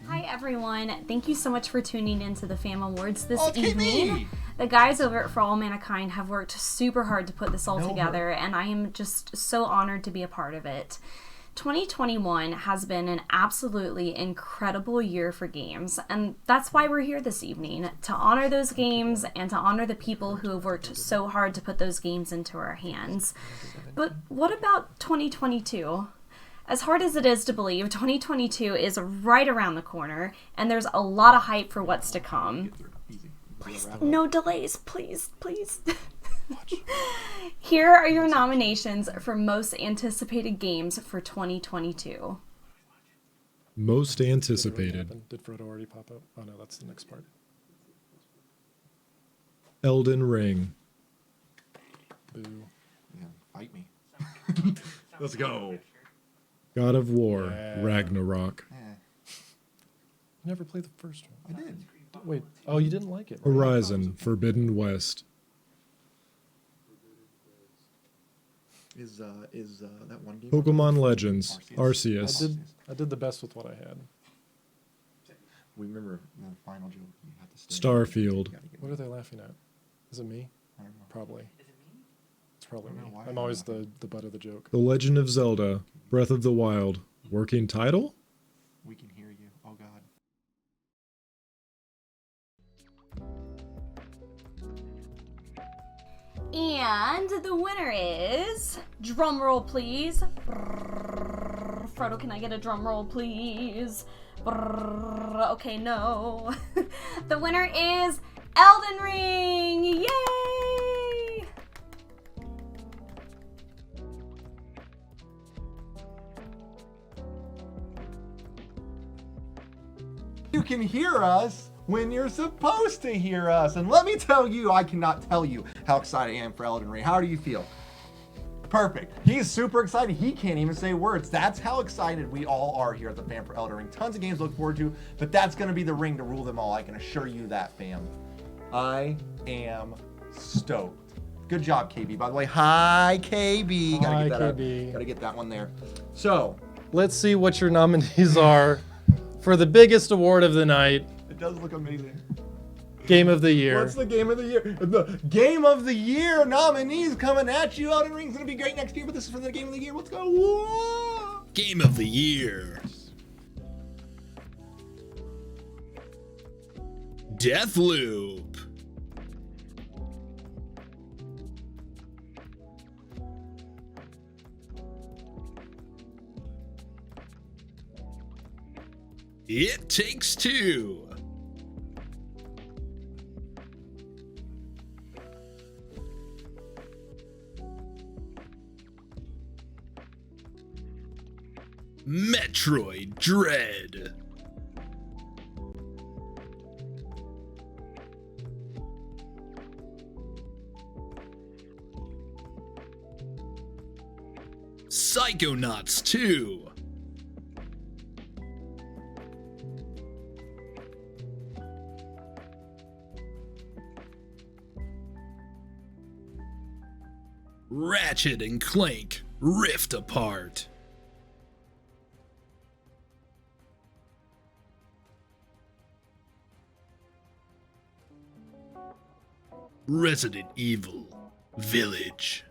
Speaker 10: Hi everyone. Thank you so much for tuning into the Fam Awards this evening. The guys over at For All Manakind have worked super hard to put this all together, and I am just so honored to be a part of it. 2021 has been an absolutely incredible year for games, and that's why we're here this evening, to honor those games and to honor the people who have worked so hard to put those games into our hands. But what about 2022? As hard as it is to believe, 2022 is right around the corner, and there's a lot of hype for what's to come. Please, no delays, please. Here are your nominations for most anticipated games for 2022.
Speaker 11: Most anticipated.
Speaker 4: Did Frodo already pop up? Oh no, that's the next part.
Speaker 11: Elden Ring.
Speaker 4: Boo.
Speaker 2: Yeah, fight me.
Speaker 3: Let's go.
Speaker 11: God of War. Ragnarok.
Speaker 4: You never played the first one.
Speaker 2: I did.
Speaker 4: Wait. Oh, you didn't like it?
Speaker 11: Horizon. Forbidden West.
Speaker 2: Is that one game?
Speaker 11: Pokemon Legends. Arceus.
Speaker 4: I did the best with what I had.
Speaker 2: We remember the final joke. You had to stay.
Speaker 11: Starfield.
Speaker 4: What are they laughing at? Is it me?
Speaker 2: I don't know.
Speaker 4: Probably. It's probably me.
Speaker 2: why
Speaker 4: I'm always the butt of the joke.
Speaker 11: The Legend of Zelda. Breath of the Wild. Working title?
Speaker 2: We can hear you. Oh God.
Speaker 10: And the winner is, drum roll please. Frodo, can I get a drum roll please? Okay, no. The winner is Elden Ring! Yay!
Speaker 2: You can hear us when you're supposed to hear us. And let me tell you, I cannot tell you how excited I am for Elden Ring. How do you feel? Perfect. He's super excited. He can't even say words. That's how excited we all are here at the Fam for Elden Ring. Tons of games to look forward to, but that's going to be the ring to rule them all. I can assure you that, fam. I am stoked. Good job, KB. By the way, hi, KB.
Speaker 4: Hi, KB.
Speaker 2: Gotta get that one there. So,
Speaker 4: let's see what your nominees are for the biggest award of the night,
Speaker 2: It does look amazing.
Speaker 4: Game of the Year.
Speaker 2: What's the Game of the Year? The Game of the Year nominees coming at you. Elden Ring's gonna be great next year, but this is for the Game of the Year. Let's go. Whoa!
Speaker 5: Game of the Year. Deathloop. It Takes Two. Metroid Dread. Psychonauts 2. Ratchet and Clank Rift Apart. Resident Evil Village.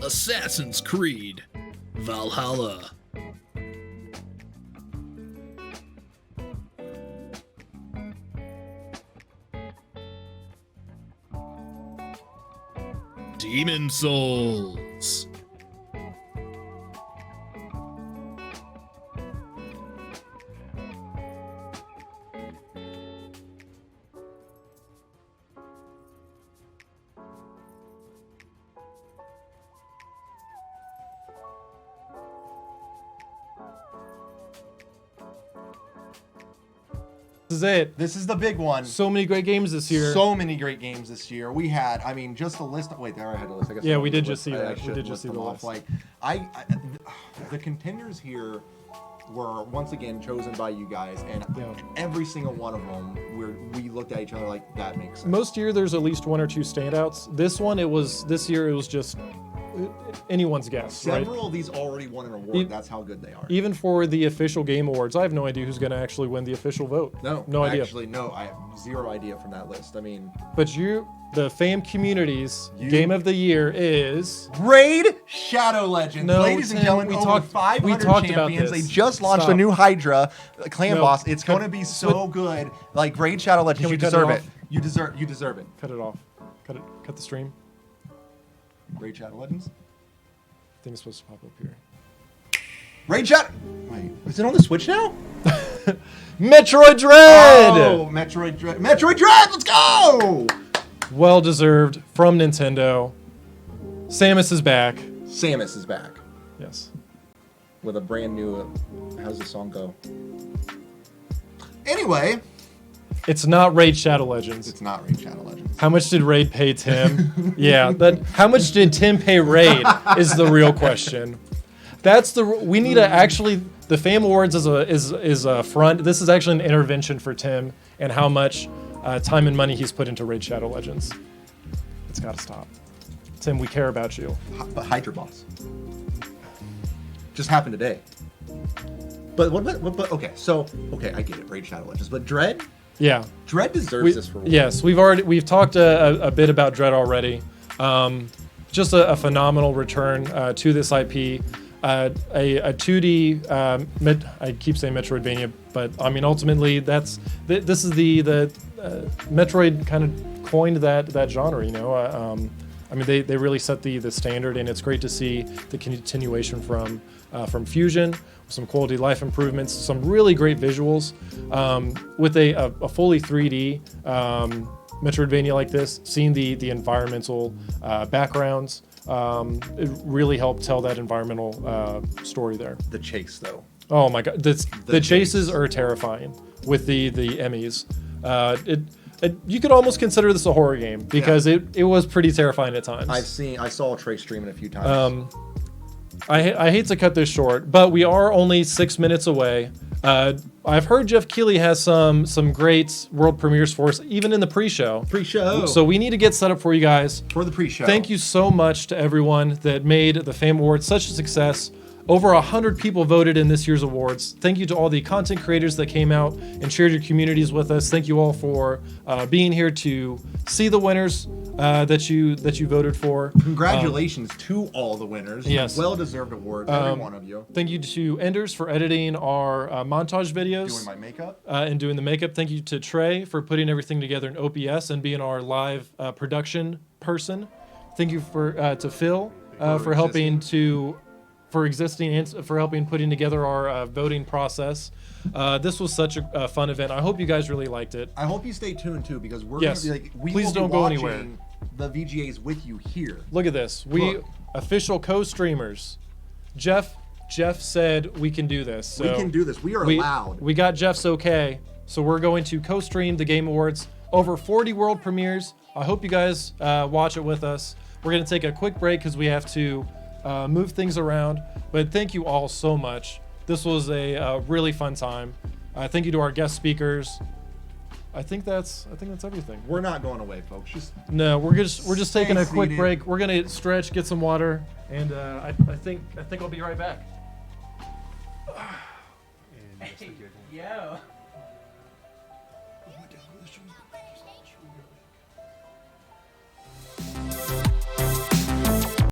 Speaker 5: Assassin's Creed Valhalla. Demon Souls.
Speaker 4: This is it.
Speaker 2: This is the big one.
Speaker 4: So many great games this year.
Speaker 2: So many great games this year. We had, I mean, just a list. Wait, there I had a list. I guess
Speaker 4: Yeah,
Speaker 2: I
Speaker 4: we
Speaker 2: did
Speaker 4: did just see that. We did just see the
Speaker 2: off.
Speaker 4: list.
Speaker 2: Like, the contenders here were once again chosen by you guys, and every single one of them, we looked at each other like, that makes sense.
Speaker 4: Most year there's at least one or two standouts. This year it was just anyone's guess.
Speaker 2: Several
Speaker 4: right?
Speaker 2: of these already won an award. That's how good they are.
Speaker 4: Even for the official Game Awards, I have no idea who's going to actually win the official vote. No idea.
Speaker 2: Actually, no, I have zero idea from that list. I mean,
Speaker 4: but the fam community's Game of the Year is
Speaker 2: Raid Shadow Legends.
Speaker 4: No,
Speaker 2: Ladies and
Speaker 4: Tim,
Speaker 2: gentlemen,
Speaker 4: we
Speaker 2: over
Speaker 4: talked
Speaker 2: 500
Speaker 4: about
Speaker 2: champions.
Speaker 4: this.
Speaker 2: They just launched
Speaker 4: Stop.
Speaker 2: a new Hydra clan
Speaker 4: No.
Speaker 2: boss. It's going to be so good. Like Raid Shadow Legends,
Speaker 4: Can we
Speaker 2: you
Speaker 4: cut it
Speaker 2: deserve it.
Speaker 4: off?
Speaker 2: You deserve it.
Speaker 4: Cut it off. Cut the stream.
Speaker 2: Raid Shadow Legends.
Speaker 4: I think it's supposed to pop up here.
Speaker 2: Raid Shadow. Wait, is it on the Switch now?
Speaker 4: Metroid Dread.
Speaker 2: Oh, Metroid Dread. Metroid Dread. Let's go.
Speaker 4: Well deserved from Nintendo. Samus is back.
Speaker 2: Samus is back
Speaker 4: Yes.
Speaker 2: with a brand new. How's the song go? Anyway,
Speaker 4: It's not Raid Shadow Legends.
Speaker 2: it's not Raid Shadow Legends.
Speaker 4: How much did Raid pay Tim? Yeah, how much did Tim pay Raid is the real question. We need to actually, the Fame Awards is a front. This is actually an intervention for Tim and how much time and money he's put into Raid Shadow Legends. It's got to stop. Tim, we care about you.
Speaker 2: But Hydra boss. Just happened today. But okay, I get it, Raid Shadow Legends. But Dread?
Speaker 4: Yeah.
Speaker 2: Dread deserves this reward.
Speaker 4: Yes, we've talked a bit about Dread already. Just a phenomenal return to this IP. A 2D, I keep saying Metroidvania, but I mean ultimately this is the Metroid kind of coined that genre. You know, I mean they really set the standard, and it's great to see the continuation from Fusion. Some quality of life improvements, some really great visuals. With a fully 3D Metroidvania like this, seeing the environmental backgrounds, it really helped tell that environmental story there.
Speaker 2: The chase, though.
Speaker 4: Oh my god, the chases are terrifying with the Emmys. You could almost consider this a horror game because it was pretty terrifying at times.
Speaker 2: I saw Trey streaming a few times.
Speaker 4: I hate to cut this short, but we are only 6 minutes away I've heard Jeff Keighley has some great world premieres for us, even in the pre-show.
Speaker 2: Pre-show.
Speaker 4: So we need to get set up for you guys.
Speaker 2: For the pre-show.
Speaker 4: Thank you so much to everyone that made the Fame Awards such a success. Over 100 people voted in this year's awards. Thank you to all the content creators that came out and shared your communities with us. Thank you all for being here to see the winners that you voted for.
Speaker 2: Congratulations to all the winners.
Speaker 4: Yes.
Speaker 2: Well-deserved awards, every one of you.
Speaker 4: Thank you to Enders for editing our montage videos.
Speaker 2: Doing my makeup.
Speaker 4: And doing the makeup. Thank you to Trey for putting everything together in OBS and being our live production person. Thank you to Phil for helping putting together our voting process. This was such a fun event. I hope you guys really liked it.
Speaker 2: I hope you stay tuned too, because we're
Speaker 4: Yes.
Speaker 2: gonna be like,
Speaker 4: Please don't go anywhere.
Speaker 2: The VGAs with you here.
Speaker 4: Look at this. We official co-streamers. Jeff said we can do this. So
Speaker 2: we can do this. We are allowed.
Speaker 4: We got Jeff's okay. So we're going to co-stream the Game Awards. Over 40 world premieres. I hope you guys watch it with us. We're going to take a quick break because we have to move things around. But thank you all so much. This was a really fun time. Thank you to our guest speakers. I think that's everything.
Speaker 2: We're not going away, folks.
Speaker 4: No, we're just taking a quick
Speaker 2: seated.
Speaker 4: break. We're gonna stretch, get some water, and I think I'll be right back.
Speaker 10: Yo.